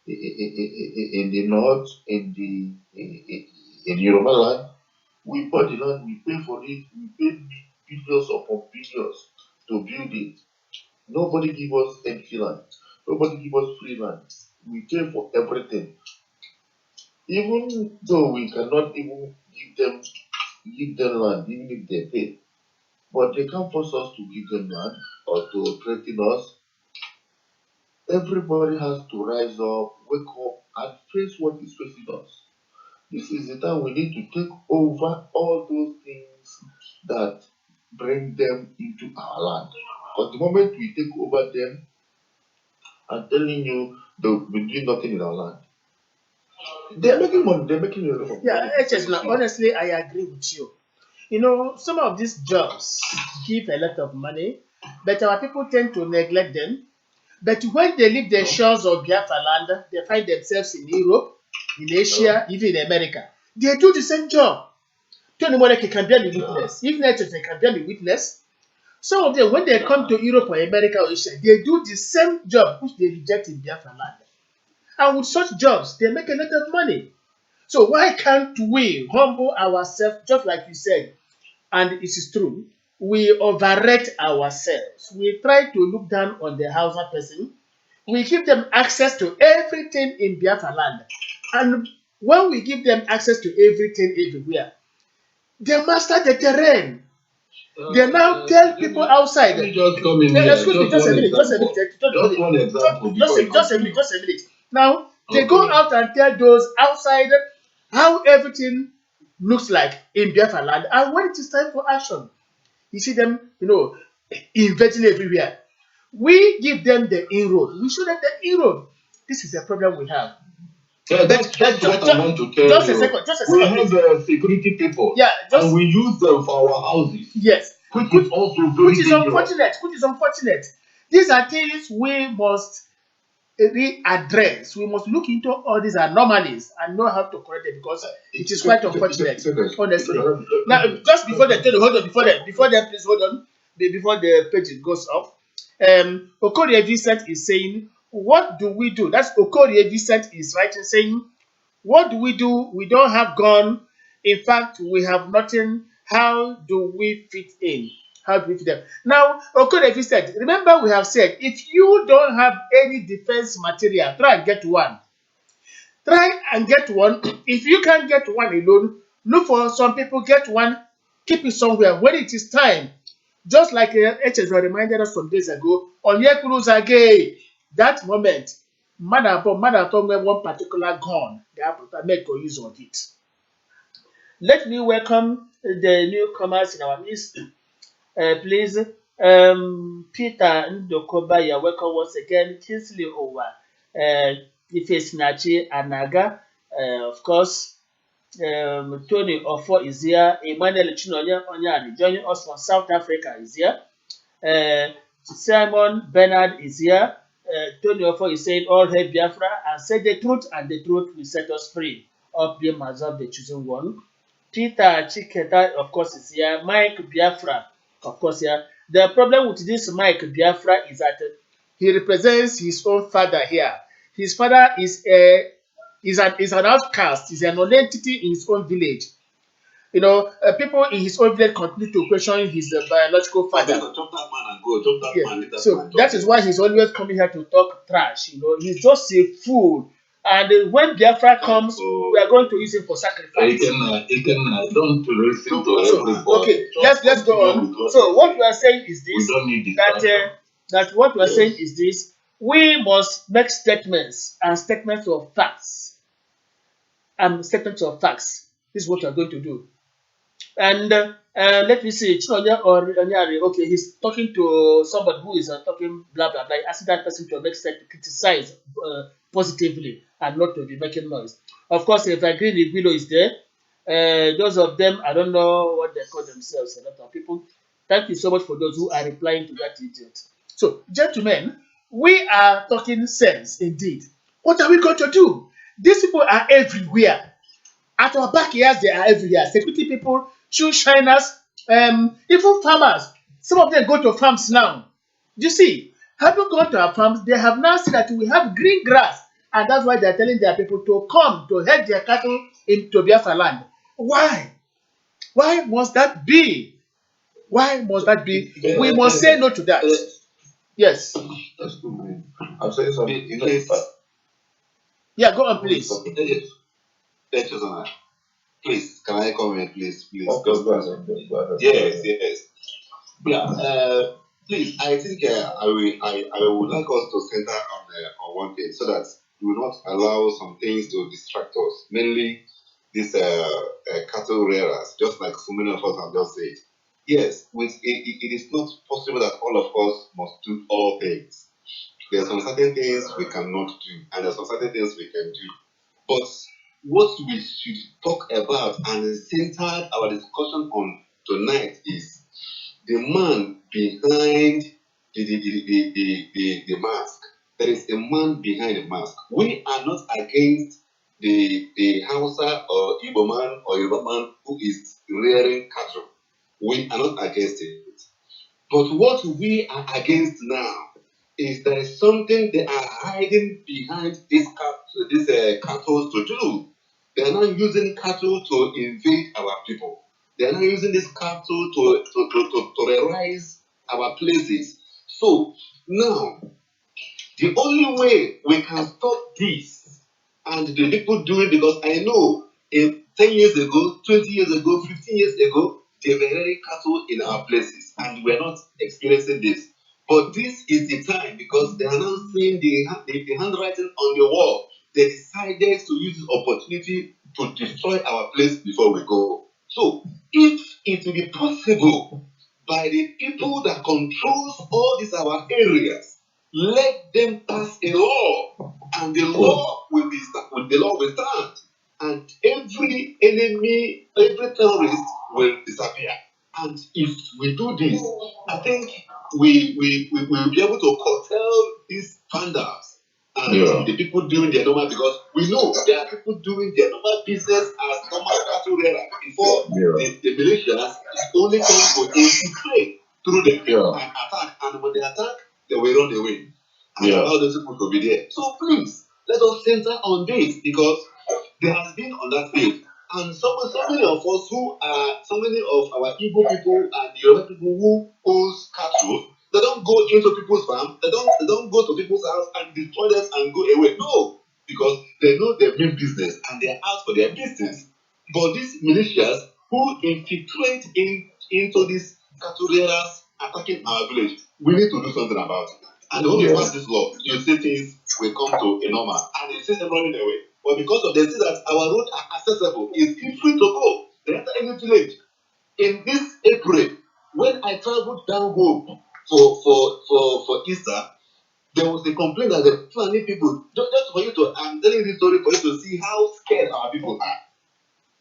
in the north, in Yoruba land, we bought the land, we pay for it, we paid billions upon billions to build it. Nobody give us empty land. Nobody give us free land. We pay for everything. Even though we cannot even give them land, even if they pay. But they can't force us to give them land or to threaten us. Everybody has to rise up, wake up, and face what is facing us. This is the time we need to take over all those things that bring them into our land. But the moment we take over them, I'm telling you, they'll be doing nothing in our land. They're making money, they're making a lot of Yeah, money. HS, now, honestly, I agree with you. Some of these jobs give a lot of money, but our people tend to neglect them. But when they leave the shores of Biafra land, they find themselves in Europe, in Asia, even in America. They do the same job. Tony Moneke can be the witness. Even they can be the witness. Some of them, when they come to Europe or America or Asia, they do the same job which they reject in Biafra land. And with such jobs, they make a lot of money. So why can't we humble ourselves, just like you said, and it is true, we overrate ourselves. We try to look down on the Hausa person. We give them access to everything in Biafra land. And when we give them access to everything everywhere, they master the terrain. They now tell people outside. Let me just come in here. Excuse me, just a minute, just a minute, Just one example before you continue. just a minute. Now they go Okay. out and tell those outside how everything looks like in Biafra land, and when it is time for action, you see them, invading everywhere. We give them the inroad. We show them the inroad. This is a problem we have. Yeah, But that's what I want to tell just a you. second, just a We second, have please. security people, Yeah, just and we use them for our houses, yes. which is also very Which is dangerous. unfortunate. Which is unfortunate. These are things we must readdress. We must look into all these anomalies and know how to correct it because it is quite unfortunate, honestly. Now, just before the hold on, before then, please hold on, before the page goes off. Okorie Vincent is saying, "What do we do?" That's Okorie Vincent is writing saying, "What do we do? We don't have gun. In fact, we have nothing. How do we fit in? How do we fit them?" Now, Okorefi said, remember we have said, if you don't have any defense material, try and get one. Try and get one. If you can't get one alone, look for some people, get one, keep it somewhere. When it is time, just like HS reminded us some days ago, on Yekuruzage, that moment, man upon one particular gun, they have to make use of it. Let me welcome the newcomers in our midst. Please, Peter Ndokoba, you're welcome once again. Kinsley Owa, Ifesinachi Anaga, of course. Tony Ofo is here. Emmanuel Chinonya Onyani joining us from South Africa is here. Simon Bernard is here. Tony Ofo is saying, all hail Biafra and say the truth, and the truth will set us free. Of bim-massob, the chosen one. Peter Chiketa, of course, is here. Mike Biafra, of course, here. The problem with this Mike Biafra is that he represents his own father here. His father is an outcast, is an non-entity in his own village. You know, people in his own village continue to question his biological father. Chop that man and go. Chop that Yeah. man. Let that So man that talk. is why he's always coming here to talk trash. You know, he's just a fool. And when Biafra comes, we are going to use him for sacrifice. Don't listen to So, everybody. okay, let's go on. So what we are saying is We this: don't need that distraction. that what we are Yes. saying is this: we must make statements and statements of facts and statements of facts. This is what we are going to do. And let me see, Chinonya or Onyari, okay, he's talking to somebody who is talking blah blah blah, asking that person to make sense, to criticize positively and not to be making noise. Of course, if I agree, the below is there. Those of them, I don't know what they call themselves, a lot of people. Thank you so much for those who are replying to that idiot. So, gentlemen, we are talking sense indeed. What are we going to do? These people are everywhere. At our backyards, they are everywhere. Security people, shoe shiners, even farmers. Some of them go to farms now. You see, having gone to our farms, they have now seen that we have green grass, and that's why they are telling their people to come to herd their cattle into Biafra land. Why? Why must that be? Why must that be? We must say no to that. Yes. That's the way. I'm saying something. Please. Yeah, go on, please. Please, can I comment, please? Please. Of course, go ahead. Yes. Yeah. Please, I think I would like us to center on one thing so that we will not allow some things to distract us. Mainly, these cattle rearers, just like so many of us have just said. Yes, it is not possible that all of us must do all things. There are some certain things we cannot do, and there are some certain things we can do. But what we should talk about and center our discussion on tonight is the man behind the mask. There is a man behind the mask. We are not against the Hausa or Igbo man or Yoruba man who is rearing cattle. We are not against it. But what we are against now is there is something they are hiding behind these cattle to do. They are not using cattle to invade our people. They are not using this cattle to terrorize our places. So now, the only way we can stop this and the people do it, because I know 10 years ago, 20 years ago, 15 years ago, they were rearing cattle in our places and we're not experiencing this. But this is the time because they are now seeing the handwriting on the wall. They decided to use this opportunity to destroy our place before we go. So, if it will be possible by the people that controls all these our areas, let them pass a law and the law will be the law will stand, and every enemy, every terrorist will disappear. And if we do this, I think we will be able to curtail these vandals and the people doing their normal, because we know there are people doing their normal business as normal cattle rearer before the militias only come to infiltrate through them and attack, and when they attack they will run away and allow those people to be there. So please let us center on this, because there has been on that field. And so many of us who are, so many of our Igbo people and the other people who owns cattle, they don't go into people's farm, they don't go to people's house and destroy them and go away. No, because they know they're doing business and they're out for their business. But these militias who infiltrate into these cattle rearers attacking our village, we need to do something about it. And when we pass this law, you see things will come to a normal, and you see them running away. But because of they see that our roads are accessible, it's free to go. They enter any village. In this April, when I traveled down home for Easter, there was a complaint that the Fulani people, just for you to, I'm telling this story for you to see how scared our people are.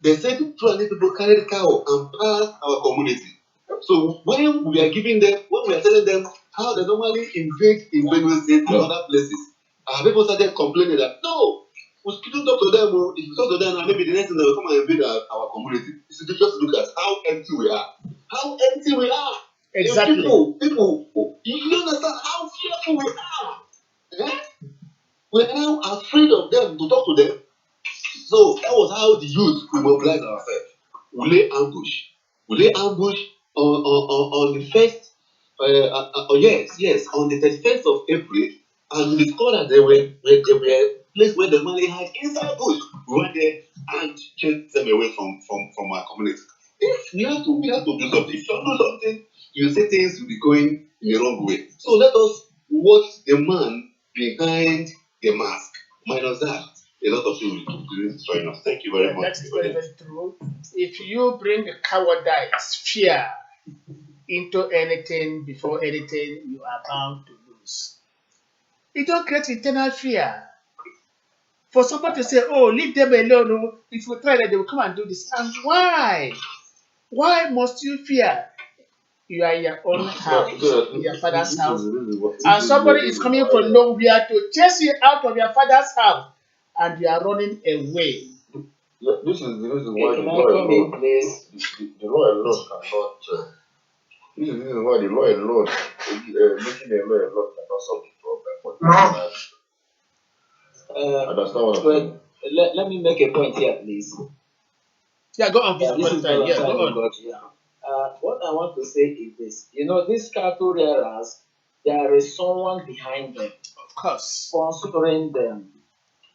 They said the Fulani people carried cow and passed our community. So when we are giving them, when we are telling them how they normally invade in Benue State and other places, our people started complaining that no, we shouldn't talk to them. If you talk to them, maybe the next thing they will come and invade our community. So just look at how empty we are. How empty we are. Exactly. People, you understand how fearful we are. Eh? We are now afraid of them to talk to them. So that was how the youth we mobilize ourselves. We lay ambush. We lay ambush on the first. Yes, on the 31st of April, and we discovered that there were place where the money had inside bush. We went there and chased them away from our community. If we have to do something. If you don't do something, you see things will be going in the wrong way. So let us watch the man behind the mask. Minus that, a lot of people will destroy us. Thank you very much. That's very, very true. If you bring cowardice, fear into anything before anything, you are bound to lose. It don't create internal fear. For somebody to say, oh, leave them alone, oh, if you try that, they will come and do this. And why? Why must you fear? You are in your own house, in your father's house, and somebody is coming from nowhere to chase you out of your father's house, and you are running away. This is the reason Hey, why the can I law come in, alone, please? the law alone cannot. This is the reason why the law alone, making a law alone cannot solve the problem. But understand what I'm saying? Let me make a point here, please. Yeah, go on, Mr. This is Valentine. Yeah, Valentine go on. Ogot here. What I want to say is this. You know, these cattle rearers, there is someone behind them, Of course. sponsoring them,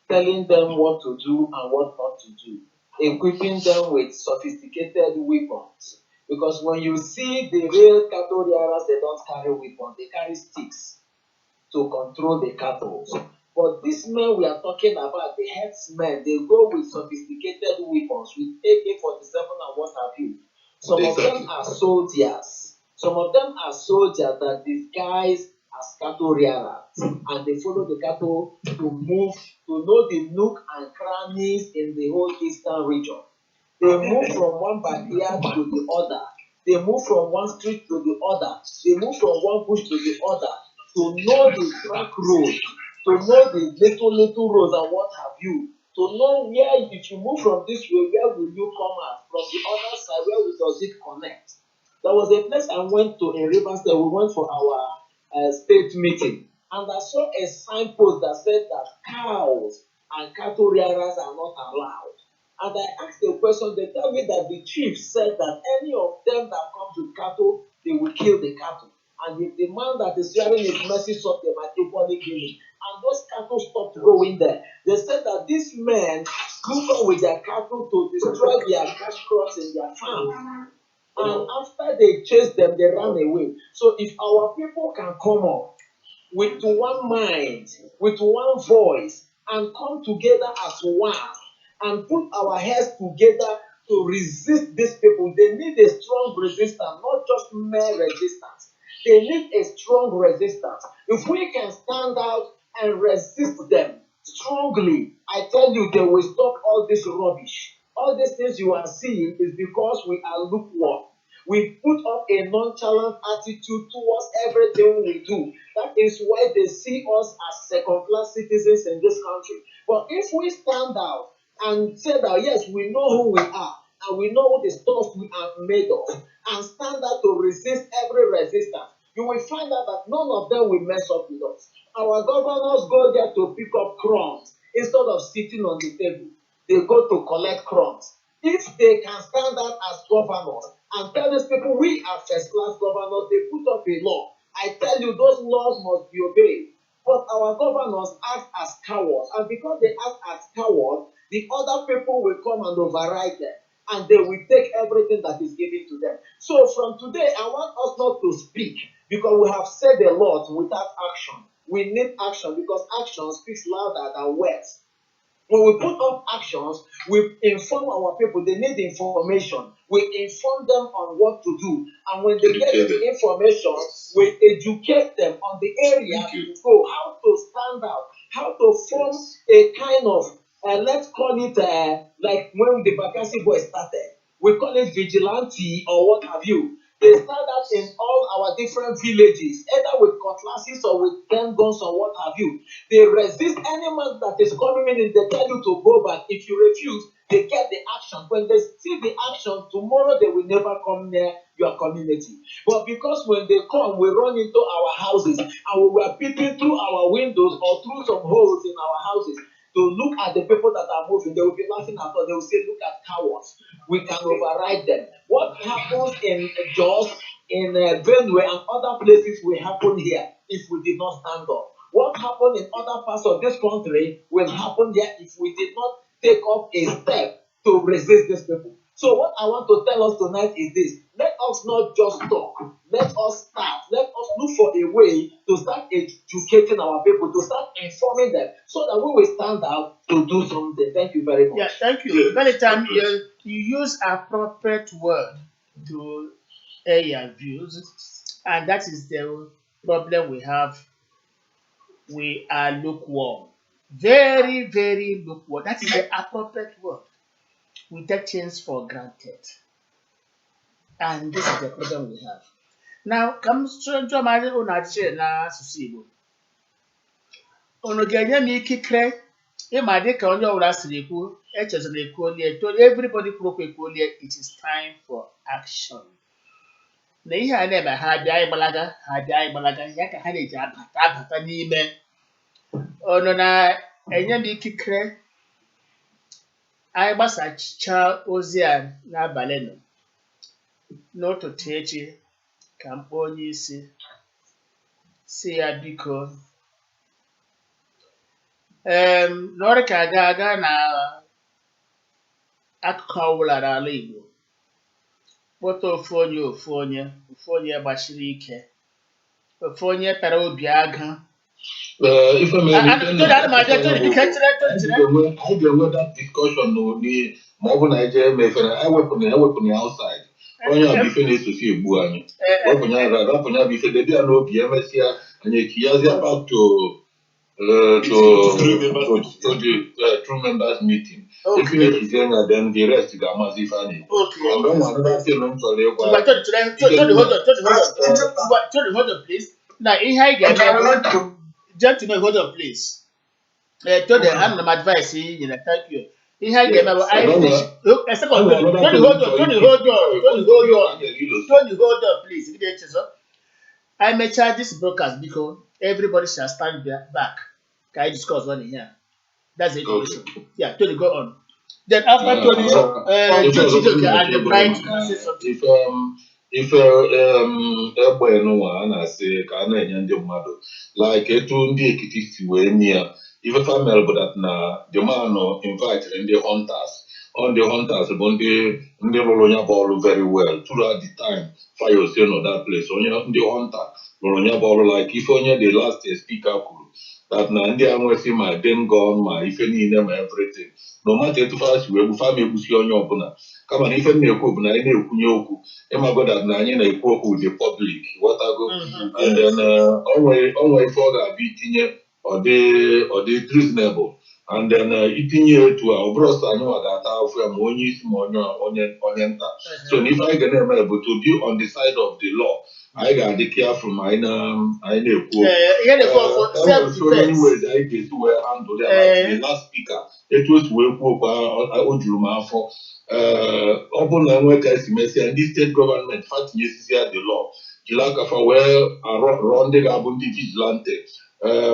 telling them what to do and what not to do, equipping them with sophisticated weapons. Because when you see the real cattle rearers, they don't carry weapons, they carry sticks to control the cattle. But these men we are talking about, the headsmen, they go with sophisticated weapons, with AK-47 and what have you. Some of them are soldiers. Some of them are soldiers that disguise as cattle rearers, and they follow the cattle to move, to know the nook and crannies in the whole eastern region. They move from one backyard to the other. They move from one street to the other. They move from one bush to the other to know the track road, to know the little roads and what have you, to know where if you move from this way, where will you come out? From the other side, where does it connect? There was a place I went to in Rivers State. We went for our state meeting, and I saw a signpost that said that cows and cattle rearers are not allowed. And I asked a question, they tell me that the chief said that any of them that comes with cattle, they will kill the cattle. And if the man that is hearing it messes up, they might equally kill him. And those cattle stopped going there. They said that these men come with their cattle to destroy their cash crops in their farm. And after they chased them, they ran away. So if our people can come up with one mind, with one voice, and come together as one, and put our heads together to resist these people, they need a strong resistance, not just mere resistance. They need a strong resistance. If we can stand out and resist them, strongly. I tell you, they will stop all this rubbish. All these things you are seeing is because we are lukewarm. We put up a nonchalant attitude towards everything we do. That is why they see us as second-class citizens in this country. But if we stand out and say that, yes, we know who we are and we know the stuff we are made of, and stand out to resist every resistance, you will find out that none of them will mess up with us. Our governors go there to pick up crumbs instead of sitting on the table. They go to collect crumbs. If they can stand out as governors and tell these people we are first class governors, they put up a law. I tell you, those laws must be obeyed. But our governors act as cowards, and because they act as cowards, the other people will come and override them, and they will take everything that is given to them. So from today, I want us not to speak because we have said a lot without action. We need action because action speaks louder than words. When we put up actions, we inform our people. They need information. We inform them on what to do. And when they get the information, we educate them on the area to go, how to stand out, how to form a kind of, let's call it like when the Bakassi boys started. We call it vigilante or what have you. They start out in all our different villages, either with cutlasses or with gun guns or what have you. They resist any man that is coming in and they tell you to go back. If you refuse, they get the action. When they see the action, tomorrow they will never come near your community. But because when they come, we run into our houses and we were peeping through our windows or through some holes in our houses to look at the people that are moving, they will be laughing at us. They will say, look at cowards. We can override them. What happens in Jos, in Benue, and other places will happen here if we did not stand up. What happened in other parts of this country will happen here if we did not take up a step to resist these people. So what I want to tell us tonight is this: let us not just talk. Let us start. Let us look for a way to start educating our people, to start informing them, so that we will stand out to do something. Thank you very much. Yeah, thank you. Many times you use appropriate word to air your views, and that is the problem we have. We are lukewarm. Very, very lukewarm. That is the appropriate word. We take things for granted. And this is the problem we have. Now, comes to Jomari Unachi na Susibo. Unu ga-enye m ikikere ịma dịka onye ọbụla siri ekwu echezona ekwuolie told everybody kwuru okwu ekwuolie it is time for action. Na ihe a na-eme ha bịa ịgbalaga ya ka ha na-eji abata n'ime unu na-enye m ikikere anyị gbasachaa ozi a n'abalị nọ n'ụtụtụ echi ka m kpọọ onye isi si ya biko n'ọrụ ka aga na akụkụ ọbụla n'ala Igbo kpọta ofu onye gbachiri ike, ofu onye tara obi agụ. Anyị ga-enwe that discussion ma ọ bụ na anyị jee mefere ewepụna ya outside. Onye a bụ ife na-esosi egbu anyị. Rapụnya bụ ife debe ya n'obi emesịa anyị ekiyazie back to the true members meeting. If you make it then the rest ga-amazi ife a na-ekwu. Hold on, please. Now, ihe anyị ga-eme, gentlemen, hold on, please. Today, I'm not advising you. Thank you. Ihe anyị ga-eme bụ hold on, please. I may charge this broadcast because everybody shall stand back. Can I discuss one in here? That's the information. Yeah, Tony, go on. Then after Tony, and the bride say something. Ife egbe n'ụwa a na-asị ka a na-enye ndị mmadụ like etu ndị Ekiti si wee nye ya ife famil bụ that na the man invite ndị hunters bụ ndị rụrụ ya bụ ọrụ very well throughout the time fire ose nọ that place onye ndị hunter rụrụ ya bụ ọrụ like ife onye the last speaker kwuru that na ndị a nwesị ma dengon ma ife niile ma everything no matter etu fa si wee gbu fama egbusi onye ọbụla kama na ife na-ekwu bụ na anyị na-ekwunye okwu ịmago that na anyị na-ekwu okwu the public whatever and then onwe ife ọ ga-abịa itinye ọ dị reasonable. And then itinye etu a ọ bụrụ sọ anyị nwa ga-ata afọ ya ma onye isi ma onye nta. So n'ife anyị ga na-eme bụ to be on the side of the law. Anyị ga-adị careful ma anyị na-ekwu okwu. So many ways anyị ga-esi wee handle ya. Like the last speaker, etu o si wee kwuo okwu o juru m afọ. Ọ bụrụ na enwe ka esi mesịa ndị steeti gọọmenti fa tinyesisi ya the law jiri aka fa wee rụọ ndị ga-abụ ndị vigilante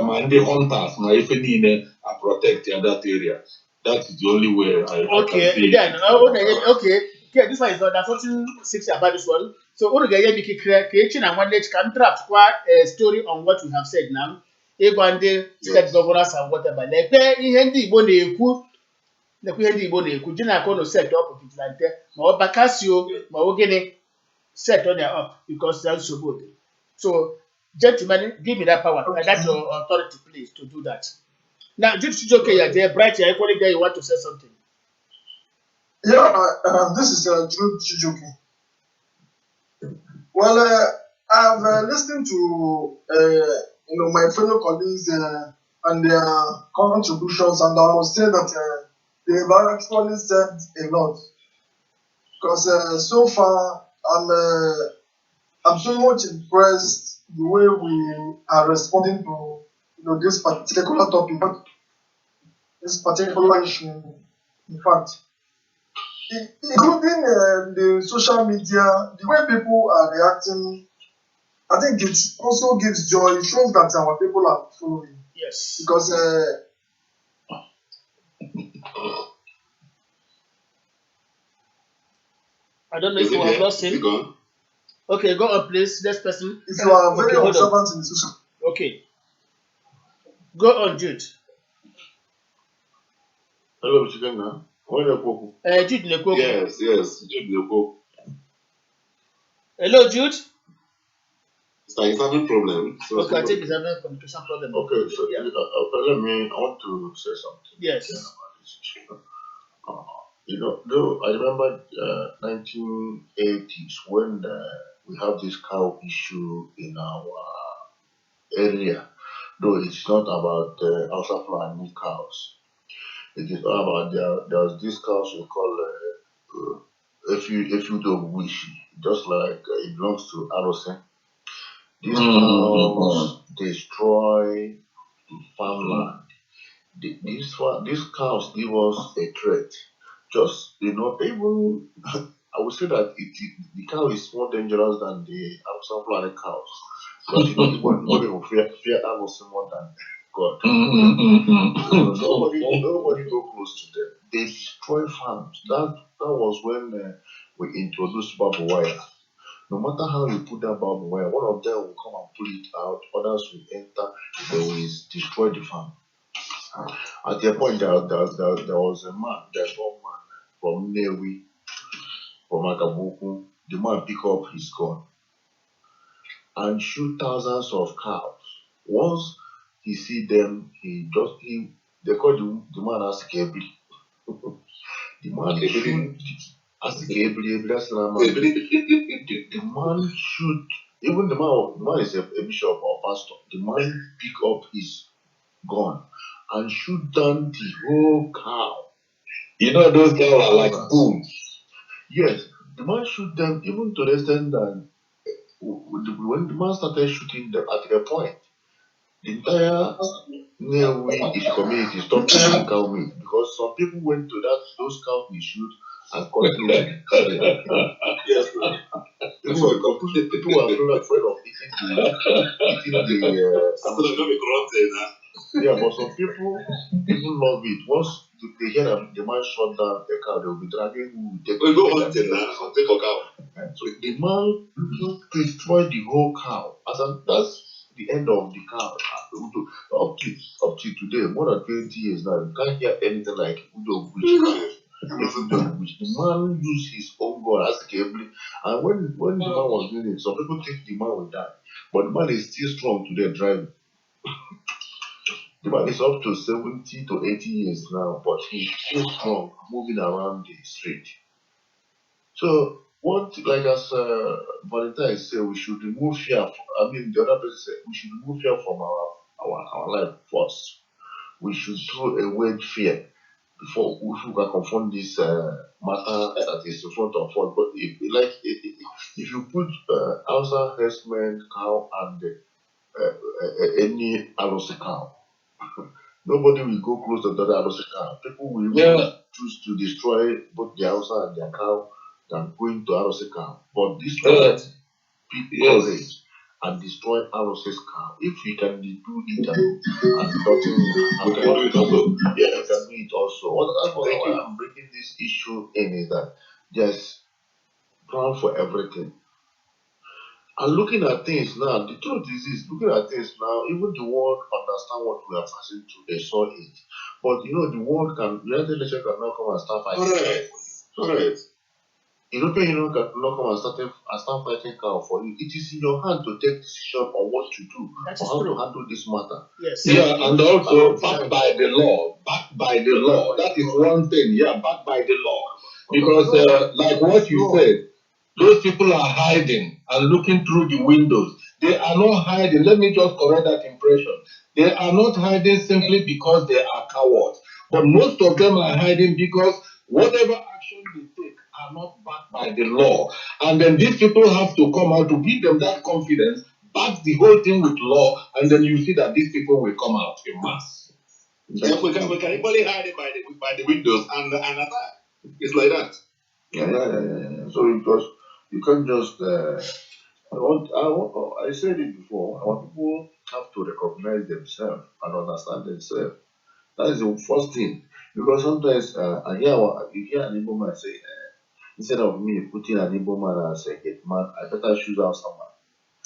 ma ndị hunters ma ife niile a protect ya that area. That is the only way I can see it. Okay. Okay, this one is there's something sexy about this one. So unu ga-enye biki creation and manage can draft kwa a story on what we have said now. Ego ndị state governors and whatever. Lekwe ihe ndị Igbo na-ekwu ji na akọ no set up vigilante ma ọ bakasio ma ọ gịnị set on their up because that's so good. So gentlemen, give me that power and that's your authority, please, to do that. Now, just okay, you're there, bright, you're equally there, you want to say something. Yeah, this is Jude Chijoki. Well, I've listened to my fellow colleagues and their contributions, and I must say that they've actually said a lot. Because so far, I'm so much impressed the way we are responding to this particular topic, this particular issue. In fact, including the social media, the way people are reacting, I think it also gives joy. It shows that our people are following. Yes. Because I don't know if you have lost him. Okay, go on, please. Next person. If you are very observant in the social. Okay. Go on, Jude. Hello, chicken now. Jude Lekoko. Yes, Jude Lekoko. Hello, Jude. So he's having problem. So okay, I think he's having a communication problem. Okay, so yeah. I want to say something. Yes. About this issue. Though I remember 1980s when we have this cow issue in our area. Though it's not about Hausa Fulani cows. It is all about there's this cows we call if you don't wish, just like it belongs to Arose. These cows destroy the farmland. These cows give us a threat. Just even I would say that the cow is more dangerous than the Hausa Fulani cows. But people fear Arose more than God. Nobody go close to them. They destroy farms. That was when we introduced barbed wire. No matter how you put that barbed wire, one of them will come and pull it out, others will enter, they will destroy the farm. At a point, there was a man, there's one man from Newi, from Akabuku. The man pick up his gun and shoot thousands of cows. Once he see them, they call the man as Kebri. The man shoot as Kebri, that's the man shoot. Even the man is a bishop or pastor. The man pick up his gun and shoot down the whole cow. Those cows are like boom. Yes, the man shoot them even to the extent that when the man started shooting them at a point, the entire Newi community stopped eating cow meat because some people went to those cows we shoot and cut it. Yes, people were afraid of eating the yeah, but some people even love it. Once they hear that the man shot down the cow, they'll be dragging who will go hunting now, take a cow. So the man destroyed the whole cow. That's the end of the cow. Up to today, more than 20 years now, you can't hear anything like Udo Witch. The man used his own gun as a cable. And when the man was doing it, some people think the man will die. But the man is still strong today driving. The man is up to 70 to 80 years now, but he's still strong, moving around the street. So, like as Valentine said, we should remove fear. The other person said we should remove fear from our life first. We should throw away fear before we can confront this matter that is in front of us. But if you put Hausa herdsmen cow and any Alosi cow, nobody will go close to the other Alosi cow. People will choose to destroy both the Hausa and their cow than going to Alosi cow. But this one, people courage and destroy Alosi's cow. If we can do it and nothing, we can do it also. Yeah, we can do it also. That's why I'm bringing this issue in is that there's ground for everything. And looking at things now, the truth is this, looking at things now, even the world understand what we are passing through, they saw it. But you know, the world can, United Nations cannot come and start fighting. Correct. Correct. European Union cannot come and start fighting cow for you. It is in your hand to take decision on what to do, That or is how true. to handle this matter. Yes. Yeah, and also backed by the law. Backed by the law. That is one thing. Yeah, backed by the law. Because, like what you said, those people are hiding and looking through the windows. They are not hiding. Let me just correct that impression. They are not hiding simply because they are cowards. But most of them are hiding because whatever action they take are not backed by the law. And then these people have to come out to give them that confidence, back the whole thing with law, and then you see that these people will come out in mass. Yeah, we can equally hide it by the windows and attack. It's like that. Yeah. So you can't just. I said it before. Our people have to recognize themselves and understand themselves. That is the first thing. Because sometimes you hear an Igbo man say, instead of me putting an Igbo man as a hit man, I better choose out someone.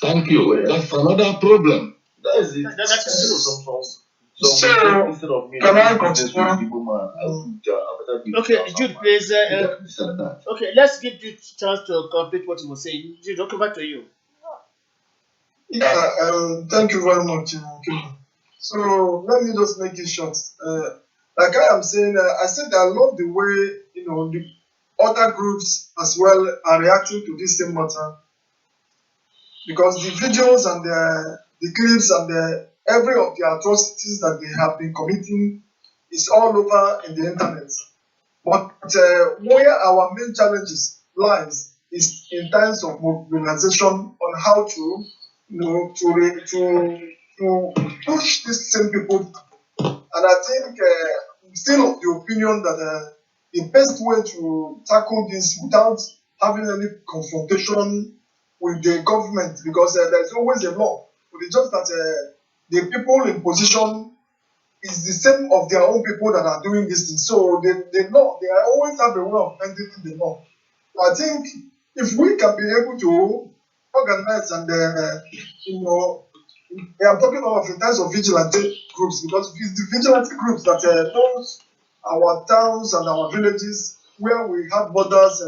Thank you. That's another problem. That is it. That is true. So instead of me, can I doing business with continue? Igbo man, I better give Okay, out Jude, someone. please. This and that. Okay, let's give Jude chance to complete what he was saying. Jude, I'll come back to you. Yeah, thank you very much, Kima. So let me just make it short. Like I am saying, I said I love the way the other groups as well are reacting to this same matter because the videos and the clips and every of the atrocities that they have been committing is all over in the internet. But where our main challenges lies is in terms of mobilization on how to, to push these same people. And I think I'm still of the opinion that the best way to tackle this without having any confrontation with the government, because there is always a law, but it's just that the people in position is the same of their own people that are doing this thing. So they know they always have a way of bending the law. So I think if we can be able to organize and I'm talking of in terms of vigilante groups because it's the vigilante groups that knows our towns and our villages where we have borders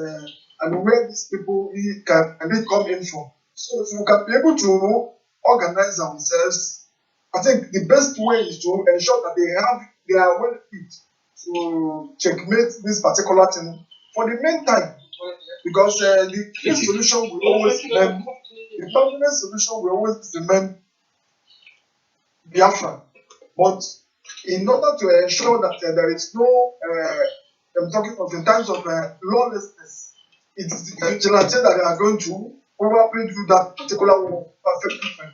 and where these people can come in from. So if we can be able to organize ourselves, I think the best way is to ensure that they are well equipped to checkmate this particular thing for the meantime, because the key solution will always remain the permanent solution will always remain Biafra. But in order to ensure that there is no, I'm talking of in terms of lawlessness, it is the vigilante that they are going to probably do that particular work perfectly fine.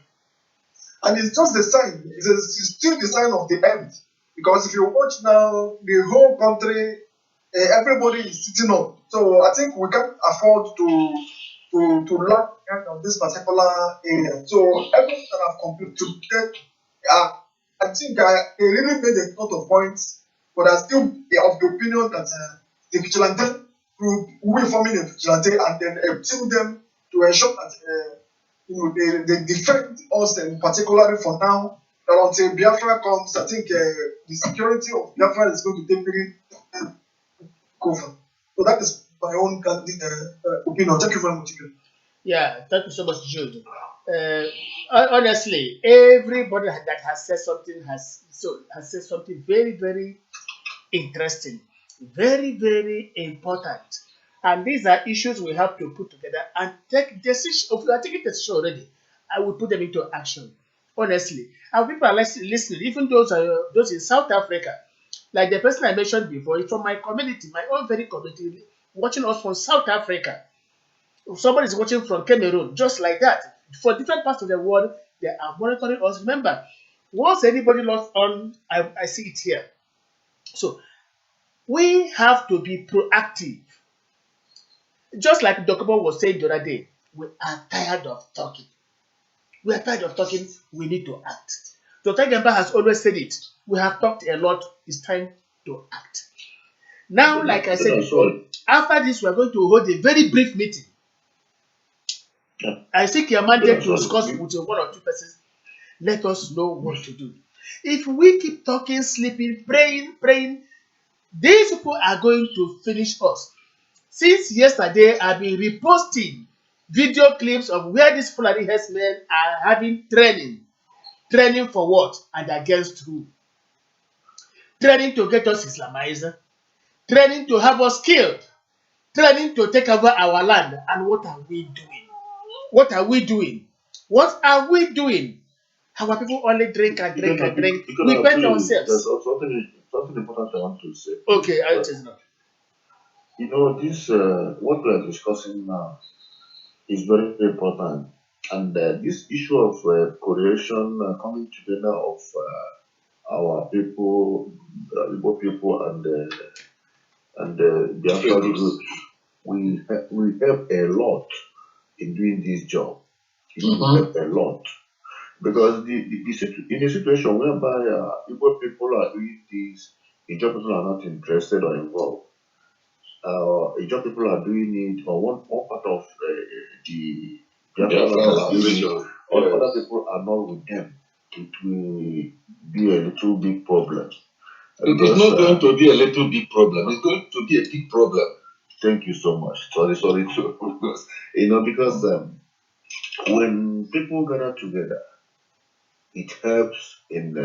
And it's just the sign, it's still the sign of the end. Because if you watch now, the whole country, everybody is sitting up. So I think we can't afford to lack behind on this particular area. So everything that I've completed, I think they really made a lot of points, but I still of the opinion that the vigilante group will be forming a vigilante and then team them to ensure that they defend us, and particularly for now, that until Biafra comes, I think the security of Biafra is going to take very over. So that is my own opinion. Thank you very much. Yeah, thank you so much, Jude. Honestly, everybody that has said something has said something very, very interesting, very, very important. And these are issues we have to put together and take decision. If we are taking decision already, I will put them into action. honestly. And people are listening, even those in South Africa, like the person I mentioned before, is from my community, my own very community, watching us from South Africa. If somebody is watching from Cameroon, just like that. For different parts of the world, they are monitoring us. Remember, once anybody lost on, I see it here. So we have to be proactive. Just like Dokubo was saying the other day, we are tired of talking. We are tired of talking. We need to act. Dr. Gemba has always said it. We have talked a lot. It's time to act. Now, like I said before, after this, we are going to hold a very brief meeting. I think your mandate to discuss with one or two persons. Let us know what to do. If we keep talking, sleeping, praying, these people are going to finish us. Since yesterday, I've been reposting video clips of where these Fulani herdsmen are having training. Training for what? And against who? Training to get us Islamized. Training to have us killed. Training to take over our land. And what are we doing? What are we doing? What are we doing? Our people only drink and drink and drink. We bet ourselves. There's something important I want to say. Okay, I'll just know. You know, this what we are discussing now is very important, and this issue of coalition coming together of our people, Igbo people, and Biafra groups, we help a lot in doing this job. It will help a lot. Because in a situation whereby Igbo people are doing this, Ijaw people are not interested or involved. Ijaw people are doing it, or one part of the Biafra region, or other people are not with them. It will be a little big problem. It is not going to be a little big problem. It's going to be a big problem. Thank you so much. Sorry to because because when people gather together, it helps in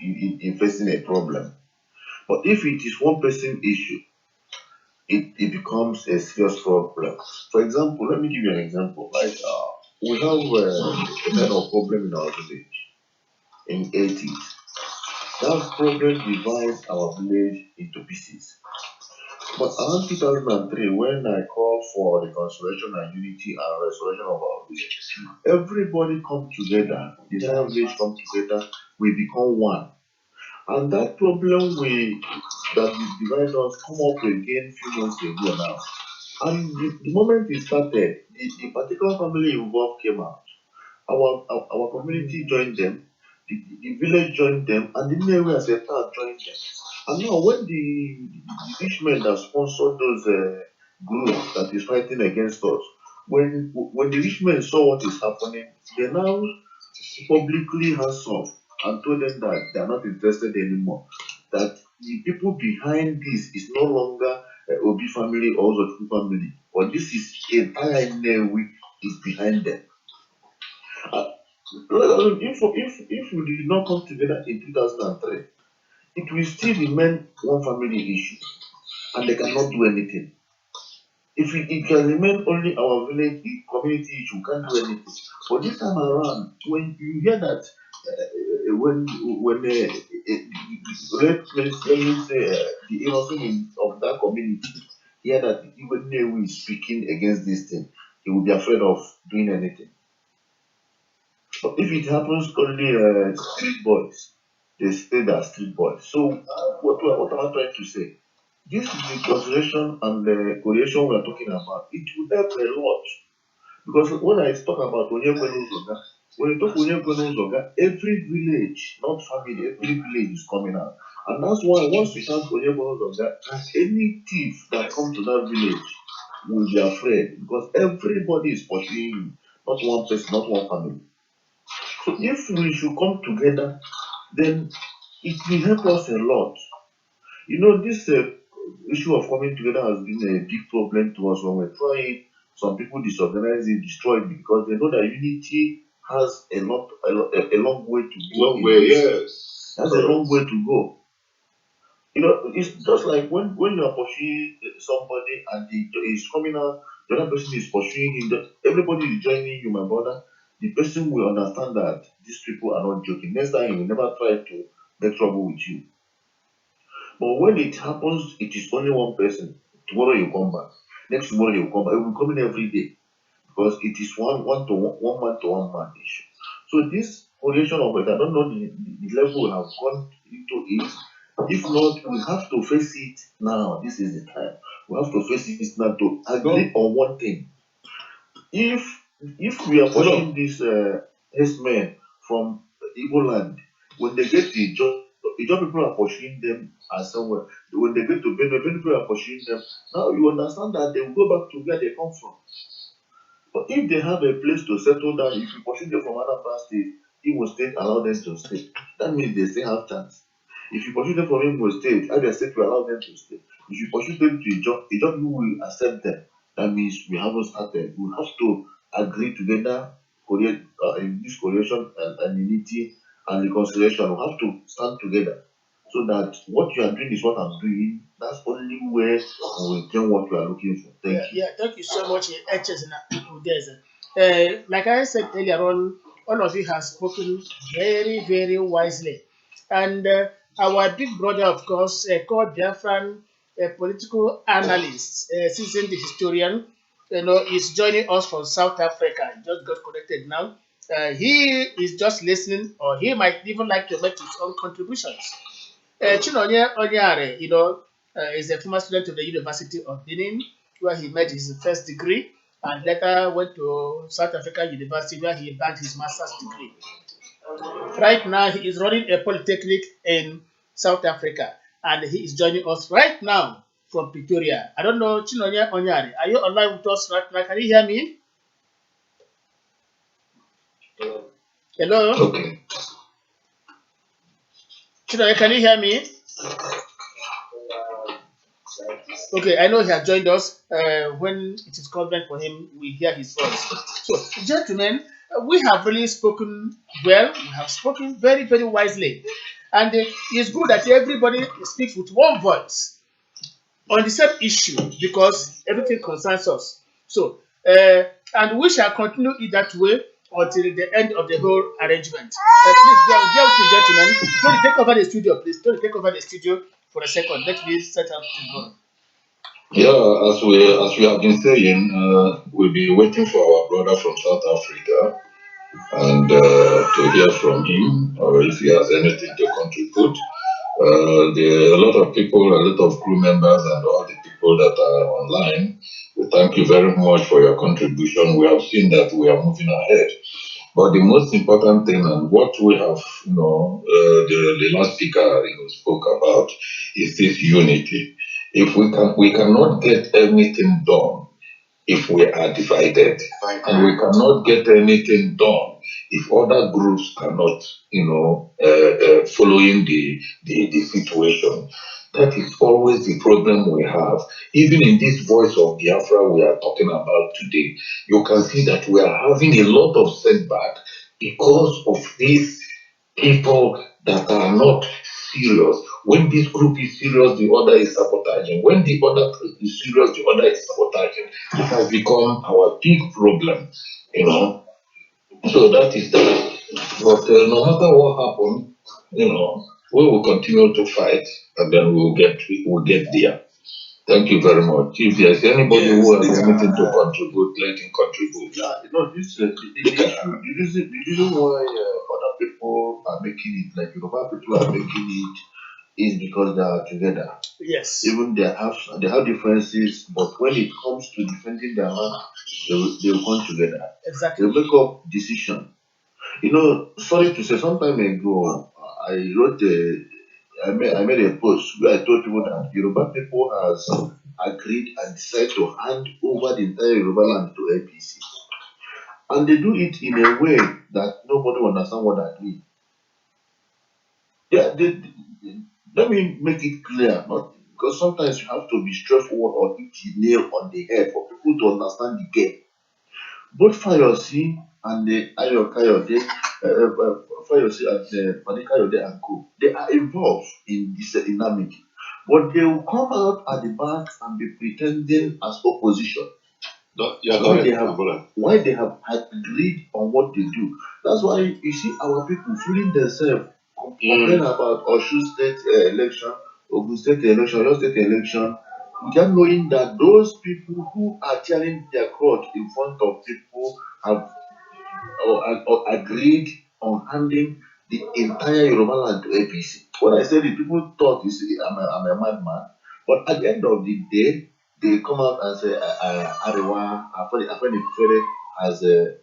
in facing a problem. But if it is one person issue, it becomes a serious problem. For example, let me give you an example. Like we have a kind of problem in our village in 80s. That problem divides our village into pieces. But around 2003, when I called for reconciliation and unity and restoration of our village, everybody come together, the entire village come together, we become one. And that problem that is divided us come up again few months ago now. And the moment it started, the particular family involved came out. Our community joined them, the village joined them, and the Newe as a town joined them. And now when the rich men that sponsored those groups that is fighting against us, when the rich men saw what is happening, they now publicly hands off and told them that they are not interested anymore. That the people behind this is no longer Obi family or Zotu family, but this is entire Newe is behind them. If we did not come together in 2003, it will still remain one family issue and they cannot do anything. If it can remain only our village community issue, we can't do anything. But this time around, when you hear that, when let me say the innocent of that community hear that even Newe is speaking against this thing, he will be afraid of doing anything. But if it happens only street boys, they say they are street boys. So what am I trying to say? This is the consideration and the coalition we are talking about. It will help a lot. Because when I talk about Onyekwenu Zoga, when you talk Onyekwenu Zoga, every village, not family, every village is coming out. And that's why once we have Onyekwenu Zoga, any thief that comes to that village will be afraid because everybody is pursuing you, not one person, not one family. So if we should come together, then it will help us a lot. This issue of coming together has been a big problem to us when we're trying. Some people disorganize it, destroy it because they know that unity has a long way to go. Long way, yes. Has a long way to go. It's just like when you are pursuing somebody and he's coming out, the other person is pursuing him. Everybody is joining you, my brother. the person will understand that these people are not joking. Next time he will never try to make trouble with you. But when it happens, it is only one person. Tomorrow you come back. Next tomorrow you come back. It will come in every day because it is one man to one man issue. So this correlation of it, I don't know the level we have gone into it. If not, we have to face it now. This is the time. We have to face it now to agree on one thing. If we are pushing these herdsmen from Igbo land, when they get the job people are pursuing them as somewhere. When they get to Benue people are pursuing them. Now you understand that they will go back to where they come from. But if they have a place to settle down, if you pursue them from Anambra State, Imo State allow them to stay. That means they still have chance. If you pursue them from Imo State, Abia State will allow them to stay. If you pursue them to Ijob will accept them. That means we haven't started. We have to agree together, in this coalition and unity and reconciliation. We have to stand together so that what you are doing is what I'm doing. That's only where we will get what we are looking for. Thank you. Yeah, thank you so much, Udeze. Like I said earlier on, all of you have spoken very, very wisely. And our big brother, of course, called Biafran, a political analyst, seasoned historian, is joining us from South Africa. He just got connected now. He is just listening, or he might even like to make his own contributions. Chinonye Onyare, is a former student of the University of Benin, where he made his first degree and later went to South African University, where he bagged his master's degree. Right now, he is running a polytechnic in South Africa, and he is joining us right now from Pretoria. I don't know, Chinonye Onyare, are you online with us right now? Can you hear me? Hello? Okay. Chinonye, can you hear me? Okay, I know he has joined us. When it is convenient for him, we hear his voice. So, gentlemen, we have really spoken well. We have spoken very, very wisely. And it's good that everybody speaks with one voice on the same issue because everything concerns us. So, and we shall continue it that way until the end of the whole arrangement. Please bear with me, gentlemen. Don't take over the studio, please. Don't take over the studio for a second. Let me set up the board. Yeah, as we have been saying, we'll be waiting for our brother from South Africa and to hear from him or if he has anything to contribute. There are a lot of people, a lot of crew members, and all the people that are online. We thank you very much for your contribution. We have seen that we are moving ahead. But the most important thing and what we have, the last speaker spoke about is this unity. If we cannot get anything done if we are divided, and we cannot get anything done if other groups are not, following the situation. That is always the problem we have. Even in this voice of Biafra we are talking about today, you can see that we are having a lot of setback because of these people that are not serious. When this group is serious, the other is sabotaging. When the other group is serious, the other is sabotaging. It has become our big problem, So that is that. But no matter what happens, we will continue to fight, and then we'll get there. Thank you very much. If there's anybody who has anything to contribute, let him contribute. Yeah, this the reason why other people are making it, like Yoruba people are making it, is because they are together. Yes. Even they have differences, but when it comes to defending their land, they will come together. Exactly. They make up decision. Sorry to say, some time ago, I made a post where I told people that Yoruba people has agreed and decided to hand over the entire Yoruba land to APC. And they do it in a way that nobody will understand what they're doing. Yeah, let me make it clear, not because sometimes you have to be straightforward or hit the nail on the head for people to understand the game. Both Fayosi and the Ayo Kayode, Fayosi and the Fani Kayode and Co, they are involved in this dynamic. But they will come out at the back and be pretending as opposition. You're why they correct, have my brother. why they have agreed on what they do. That's why you see our people feeling themselves complain about Osun State election, Ogun State election, Oyo State election, without knowing that those people who are tearing their crotch in front of people have or agreed on handing the entire Yoruba land to APC. When I said it, people thought you see, I'm a madman. But at the end of the day, they come out and say, Arewa, Afeni Fere has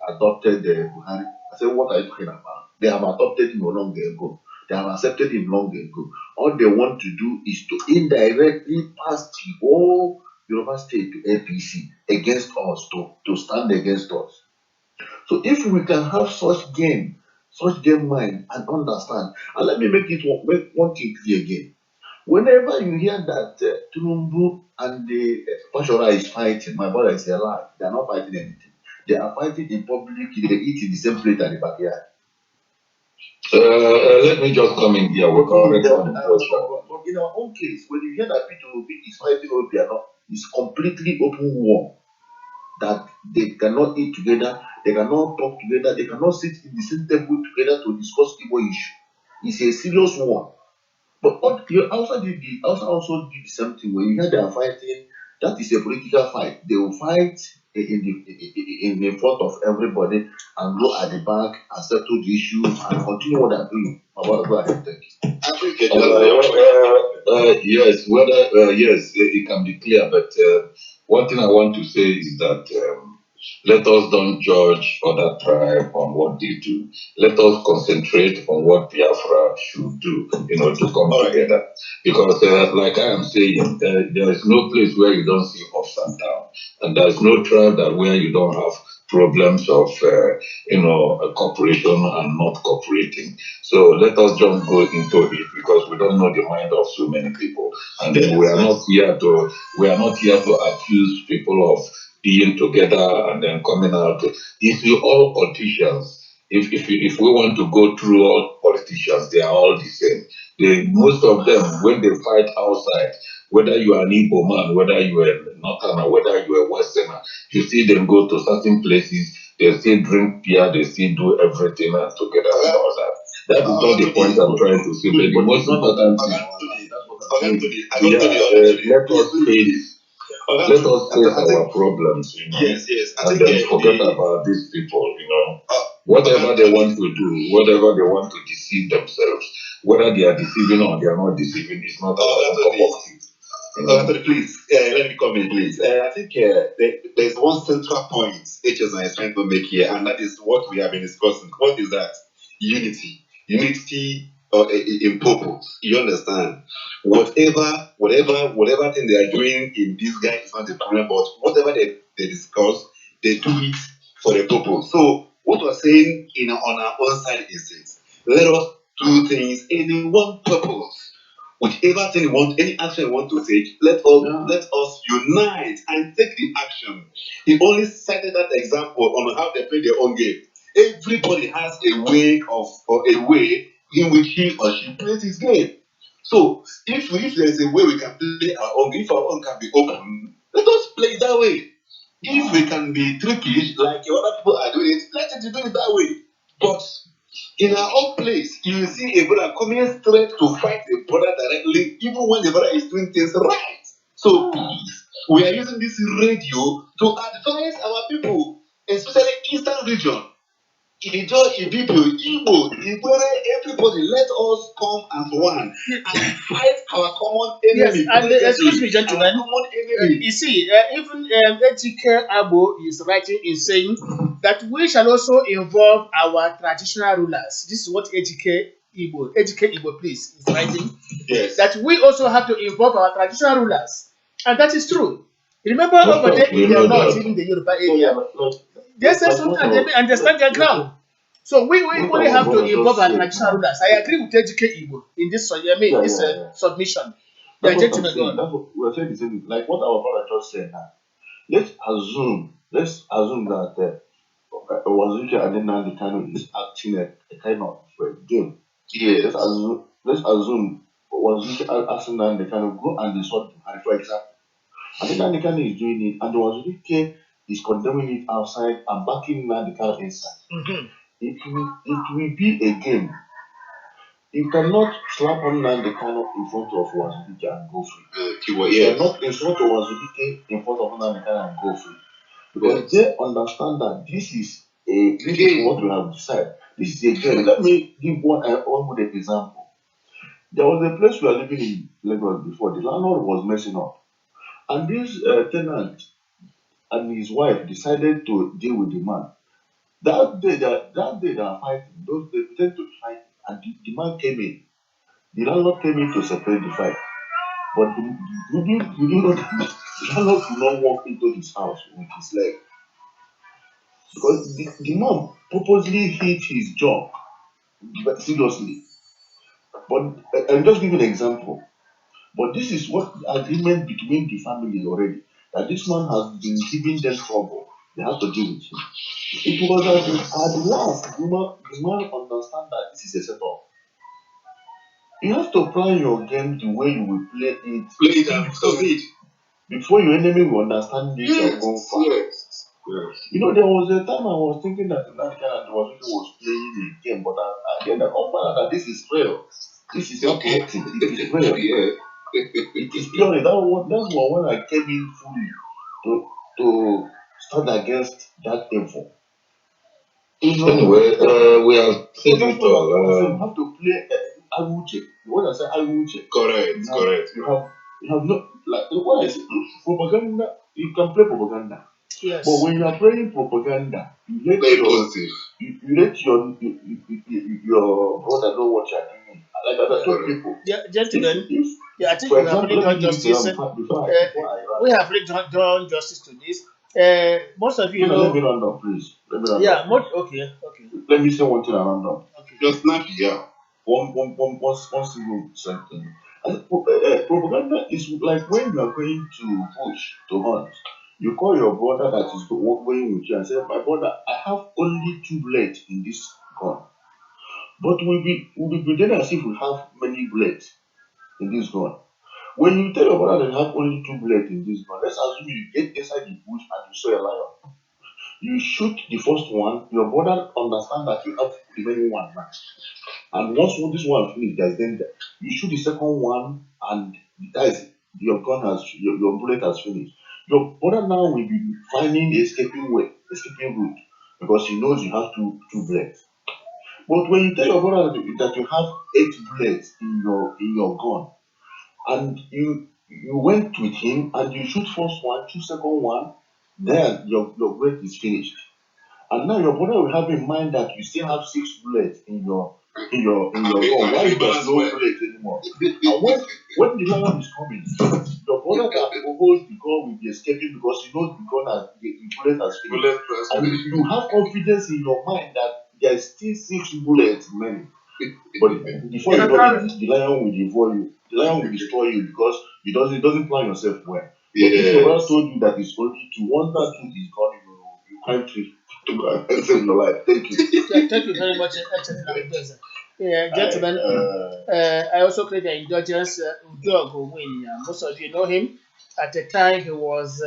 adopted Buhari. I said, what are you talking about? They have adopted him long ago. They have accepted him long ago. All they want to do is to indirectly pass the whole Yoruba state to APC against us, to stand against us. So if we can have such game mind and understand, and let me make one thing clear again. Whenever you hear that Tunumbu and the Pashora is fighting, my brother is a lie. They are not fighting anything. They are fighting in public. They eat in the same plate at the backyard. Let me just come in here with correct one question. But in our own case, when you hear that P2B is fighting Obiano, it's completely open war. That they cannot eat together, they cannot talk together, they cannot sit in the same table together to discuss Igbo issue. It's a serious one. But what you also did the same thing when you hear they are fighting, that is a political fight. They will fight in the front of everybody and go at the back and settle the issue and continue what they're doing. Go ahead, thank you. I think it's Yes, yes, it can be clear, but one thing I want to say is that let us don't judge other tribe on what they do. Let us concentrate on what Biafra should do, to come together. Because, like I am saying, there is no place where you don't see ups and downs, and there is no tribe that where you don't have problems of, cooperation and not cooperating. So let us just go into it because we don't know the mind of so many people, and then we are not here to accuse people of being together and then coming out. If you all politicians, if we want to go through all politicians, they are all the same. Most of them, when they fight outside, whether you are an Igbo man, whether you are a Northerner, whether you are a Westerner, you see them go to certain places, they still drink beer, they still do everything and together and all that. That is not the point I'm trying to say, but the most important thing, let us face our problems, Yes, I and think then forget about these people. Whatever they want to do, whatever they want to deceive themselves, whether they are deceiving or they are not deceiving, it's not our cup of tea. Anthony, please, let me come in, please. I think there's one central point HSI is trying to make here, and that is what we have been discussing. What is that? Unity. Unity in purpose. You understand? Whatever thing they are doing in this guy is not the problem, but whatever they discuss, they do it for a purpose. So, what we're saying on our own side is this: let us do things in one purpose. Whichever thing you want, any action you want to take, let us unite and take the action. He only cited that example on how they play their own game. Everybody has a way in which he or she plays his game. So if there's a way we can play our own, if our own can be open, let us play it that way. If we can be trickish like other people are doing it, let us do it that way. But in our own place, you see a brother coming straight to fight the brother directly, even when the brother is doing things right. So please, we are using this radio to advise our people, especially Eastern region. Ijo, Ibibio, Igbo, Igwere, everybody, let us come as one and fight our common Yes, enemy. and excuse me, Our gentlemen. common enemy. You see, even Ejike Abo is writing in saying that we shall also involve our traditional rulers. This is what Ejike Igbo, please, is writing. Yes. That we also have to involve our traditional rulers, and that is true. Remember Of over course, there we in the know north, that. even the Yoruba area, they say something and they may understand their ground. So we What equally our have to brother involve just our said traditional now. rulers. I agree with Ejike Igbo in this, submission. Yeah, That's what I'm gentlemen, go saying. on. That's what we're saying the same thing. Like what our brother just said now. Let's assume that Wazuki and Nnamdi Kanu is acting a kind of game. Yes. Let's assume Wazuki asking Nnamdi Kanu go and insult Buhari, for example. And then Nnamdi Kanu is doing it, and Wazuki is condemning it outside and backing Nnamdi Kanu inside. Mhm. It will be a game. You cannot slap on Nnamdi Kanu in front of Wazubike and go free. You yes. cannot in front of Wazubike in front of Nnamdi Kanu and go free. Because Yes. they understand that this is what we have decided. This is a game. Let me give one good example. There was a place we were living in Lagos before. The landlord was messing up, and this tenant and his wife decided to deal with the man. That day they are fighting. Those they pretend to fight, and the man came in. The landlord came in to separate the fight. But you know that the landlord could not walk into his house with his leg because the man purposely hit his jaw seriously. But I'm just giving an example. But this is what the agreement between the family already. That this man has been giving them trouble. They have to deal with him. It was at the last, the man understand that this is a setup. You have to plan your game the way you will play it. Play it and succeed. Before your enemy will understand this, you're going far. Yes. You know, there was a time I was thinking that that kind of was playing a game, but I get that that this is real. This is not Okay. acting. It is real. Yeah. It is purely that's what when I came in fully to stand against that evil. You know, Anyway, we have so said that's it what I'm all. saying. You have to play Awuche. What I say Awuche. Correct. Correct. You have no like what I say propaganda. You can play propaganda. Yes. But when you are playing propaganda, you let Play your positive. you let your brother know what you are doing. Like I told people, Yeah, gentlemen. if I think for we have example, really let me done give you justice. before I We run. have really done justice to this. Most of you Let me know. run down, please. Let me run Yeah. down. Okay. Let me say one thing and run down. Okay. Just snap it. Yeah. One single sentence. Propaganda is like when you are going to bush to hunt. You call your brother that is going with you and say, "My brother, I have only 2 bullets in this gun." But we'll be pretending as if we have many bullets in this gun. When you tell your brother that you have only 2 bullets in this gun, let's assume you get inside the bush and you saw a lion. You shoot the first one, your brother understand that you have the remaining one now. And once this one finish, there's danger. You shoot the second one, and that is your gun has your bullet has finished. Your brother now will be finding escaping route because he knows you have two bullets. But when you tell your brother that you have 8 bullets in your gun, and you went with him and you shoot first one, shoot second one, then your bullet is finished. And now your brother will have in mind that you still have 6 bullets in your gun. Why you got no bullets anymore? And when the lion is coming, your brother can hold the gun will be escaping because he knows the bullet has finished. And you have confidence in your mind that there's still 6 bullets remaining. But before you know it, the lion will devour you. The lion will destroy you because it doesn't plan yourself well. But if your brother told you that it's only two, once that two is gone, you can't treat to go and save your life. Thank you. Yeah, thank you very much, Yeah, gentlemen. I also create the indulgence. Udo Ogowin. Most of you know him. At the time, he was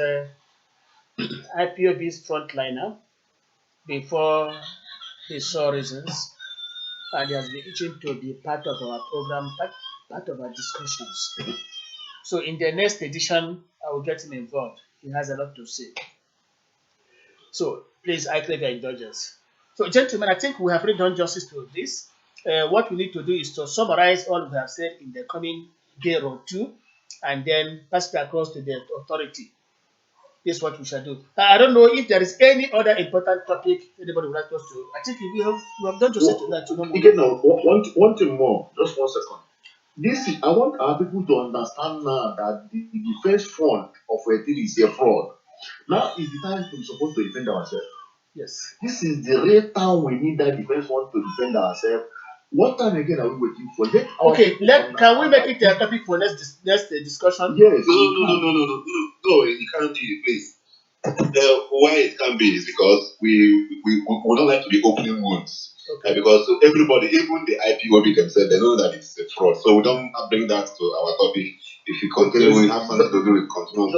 IPOB's frontliner before he saw reasons, and he has been itching to be part of our program, part of our discussions. So, in the next edition, I will get him involved. He has a lot to say. So, please, I crave your indulgence. So, gentlemen, I think we have really done justice to this. What we need to do is to summarize all we have said in the coming day or two and then pass it across to the authority. This is what we shall do. I don't know if there is any other important topic anybody would like us to. I think we have done justice to that. Again, now, one thing more, just 1 second. I want our people to understand now that the defense front of a thing is a fraud. Now is the time we're supposed to defend ourselves. Yes. This is the real time we need that defense front to defend ourselves. What time again are we waiting for? Okay, can we make it a topic for next discussion? Yes. No, it can't be, please. Why it can be is because we don't like to be opening wounds. Okay. Because everybody, even the IPOB themselves, they know that it's a fraud. So we don't bring that to our topic. If you continue, we have something to do with continuum.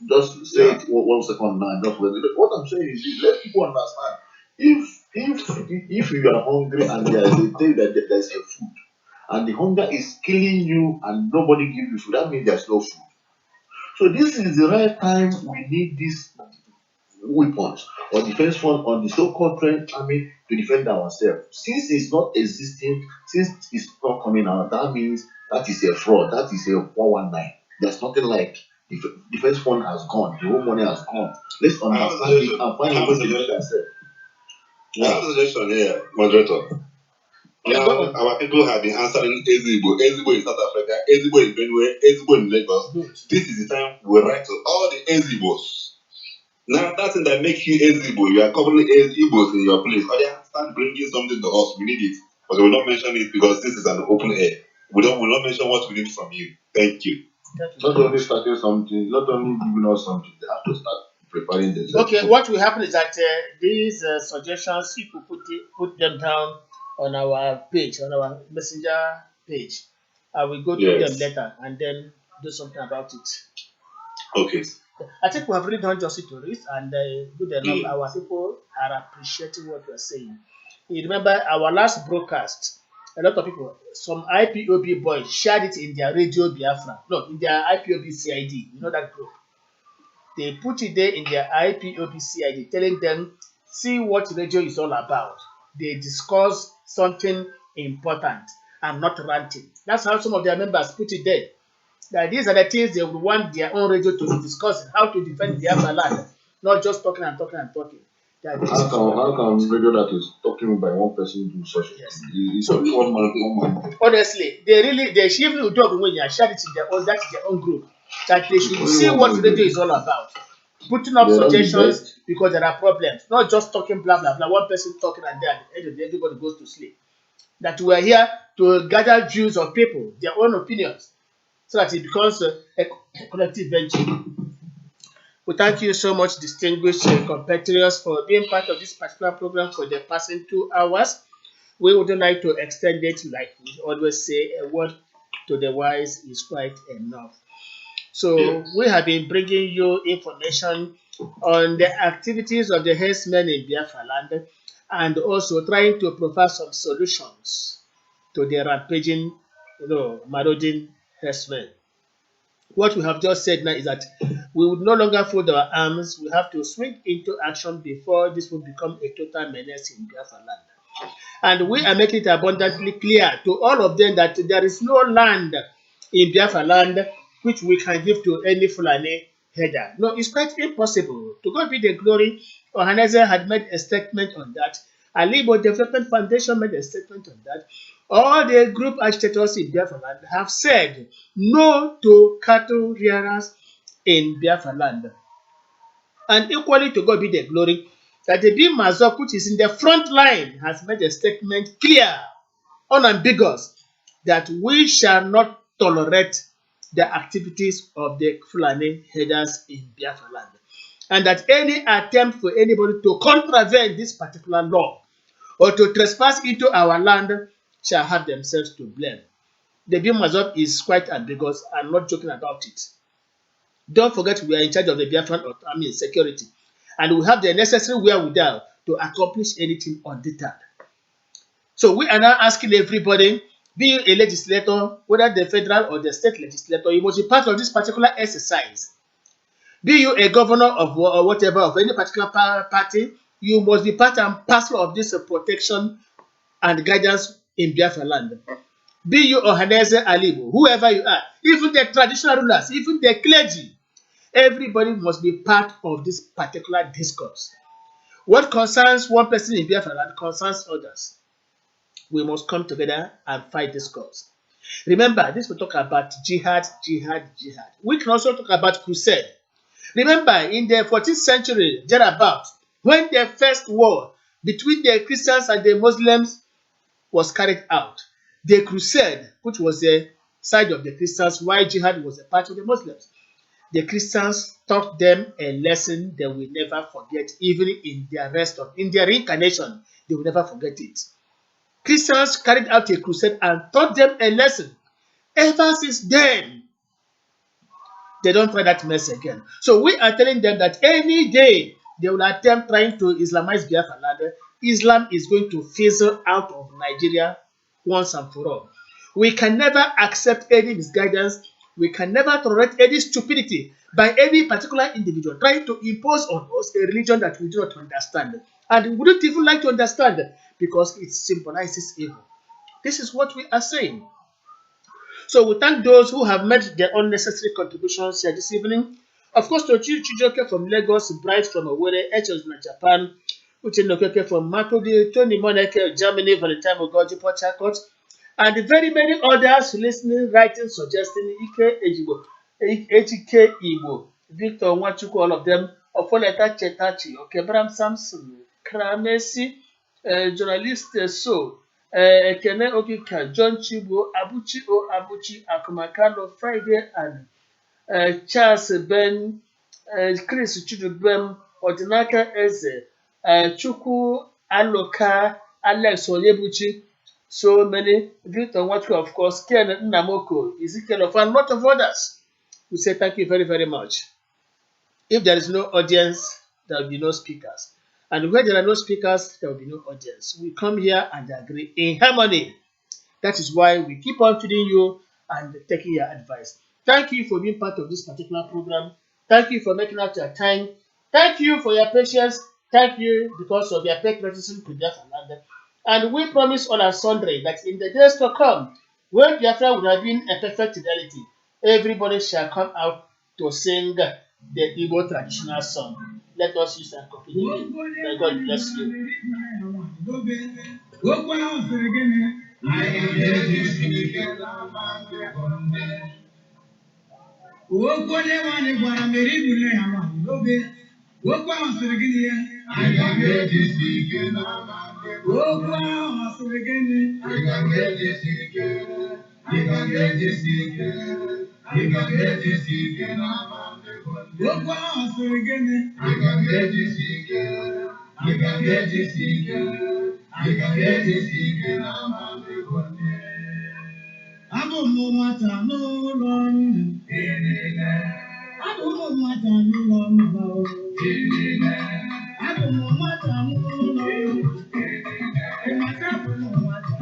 just say it 1 second now. Just wait. What I'm saying is, let people understand. If you are hungry and there is a day that there's a food, and the hunger is killing you and nobody give you food, that means there's no food. So this is the right time we need these weapons or defense fund on the so-called trained army to defend ourselves. Since it's not existing, since it's not coming out, that means that is a fraud. That is a 419. There's nothing like defense fund has gone. The whole money has gone. Let's understand it and find a way to defend ourselves. I have a suggestion here, moderator. Yeah, Now, go on. our people have been answering Ezigbo, Ezigbo in South Africa, Ezigbo in Benue, Ezigbo in Lagos. Good. This is the time we write to all the Ezigbos. Now, that thing that makes you Ezigbo, you are covering Igbos in your place. Oh yeah, start bringing something to us. We need it. But we will not mention it because this is an open air. We will not mention what we need from you. Thank you. Not only starting something, not only giving us something, they have to start preparing themselves. Okay, what will happen is that these suggestions, you could put them down on our page, on our messenger page. I will go through them Yes. later and then do something about it. Okay. I think we have really done justice to it, and good enough. Our people are appreciating what we are saying. You remember our last broadcast, a lot of people, some IPOB boys shared it in their radio Biafra, no, in their IPOB CID, you know that group. They put it there in their IPOB CID, telling them, see what radio is all about. They discuss something important and not ranting. That's how some of their members put it there. That these are the things they would want their own radio to be discussing, how to defend their land, not just talking and talking and talking. That this is How can radio that is talking by one person do such a Yes. thing? It's So- only one man. honestly, they should even do when you share it in their own, that's their own group. That they should Only see one what man radio do. is all about. Putting up They don't suggestions debate. because there are problems, not just talking blah blah blah. One person talking and then at the end of the day, everybody goes to sleep. That we are here to gather views of people, their own opinions, so that it becomes a collective venture. We thank you so much, distinguished compatriots, for being part of this particular program for the past 2 hours. We would like to extend it, like we always say, a word to the wise is quite enough. So Yes. we have been bringing you information on the activities of the herdsmen in Biafra land and also trying to provide some solutions to the rampaging, marauding herdsmen. What we have just said now is that we would no longer fold our arms. We have to swing into action before this will become a total menace in Biafra land. And we are making it abundantly clear to all of them that there is no land in Biafra land which we can give to any Fulani header. No, it's quite impossible. To God be the glory, Ohaneze had made a statement on that. Alibo Development Foundation made a statement on that. All the group agitators in Biafra land have said no to cattle rearers in Biafra land. And equally to God be the glory that the bim-massob, which is in the front line, has made a statement clear, unambiguous, that we shall not tolerate the activities of the Fulani headers in Biafra land. And that any attempt for anybody to contravene this particular law or to trespass into our land shall have themselves to blame. The bim-massob is quite ambiguous. I'm not joking about it. Don't forget we are in charge of the Biafran army security, and we have the necessary wherewithal to accomplish anything undeterred. So we are now asking everybody, be you a legislator, whether the federal or the state legislator, you must be part of this particular exercise. Be you a governor of or whatever of any particular party, you must be part and parcel of this protection and guidance in Biafra land. Be you Ohaneze Alibo, whoever you are, even the traditional rulers, even the clergy, everybody must be part of this particular discourse. What concerns one person in Biafra land concerns others. We must come together and fight this cause. Remember, this will talk about jihad, jihad, jihad. We can also talk about crusade. Remember, in the 14th century, thereabout, when the first war between the Christians and the Muslims was carried out, the crusade, which was the side of the Christians, while jihad was a part of the Muslims, the Christians taught them a lesson they will never forget, even in their reincarnation, they will never forget it. Christians carried out a crusade and taught them a lesson. Ever since then, they don't try that mess again. So we are telling them that any day they will attempt trying to Islamize Biafra land, Islam is going to fizzle out of Nigeria once and for all. We can never accept any misguidance. We can never tolerate any stupidity by any particular individual trying to impose on us a religion that we do not understand. And we wouldn't even like to understand because it symbolizes evil. This is what we are saying. So we thank those who have made their own necessary contributions here this evening. Of course, to Chijoke from Lagos, Bright from Owerri, Echos from Japan, Uche Nokeke from Makodi, Tony Moneke of Germany, Valentine Ogoji, Port Harcourt, and very many others listening, writing, suggesting, Ike Ejibo, Ejike Igbo, Victor Nwachukwu, all of them, Ofoleta Chetachi, Okebram Samson, Kramesi, journalist So, Ekene Okika, John Chibo, Abuchi O Abuchi, Akumakano, Friday, and Charles Ben, Chris Chidubem, Odinaka Eze, Chukwu Aloka, Alex Onyebuchi, so many, Victor Nwachukwu, of course, Ken Nnamoko, Ezekiel of, and a lot of others. We say thank you very, very much. If there is no audience, there will be no speakers. And where there are no speakers, there will be no audience. We come here and agree in harmony. That is why we keep on feeding you and taking your advice. Thank you for being part of this particular program. Thank you for making out your time. Thank you for your patience. Thank you because of your patriotism to Biafra land. And we promise on our Sunday that in the days to come, when Biafra would have been a perfect reality, everybody shall come out to sing the Igbo traditional song. Let us use and continue. May God bless you. Onye nwanyị gwara mere ibule ya nwanyị n'obe okwu ahụ sịrị gịnị ya aga m ejisi ike okwu ahụ sịrị gịnị aga m ejisi ike aga m ejisi ike aga m ejisi ike okwu ahụ sịrị gịnị aga m ejisi ike aga m ejisi ike aga m ejisi ike abụ m nwata n'ụlọ nnu abụ m nwata n'ụlọ nnu abụ m nwata n'ụlọ nnu ịmata abụ m nwata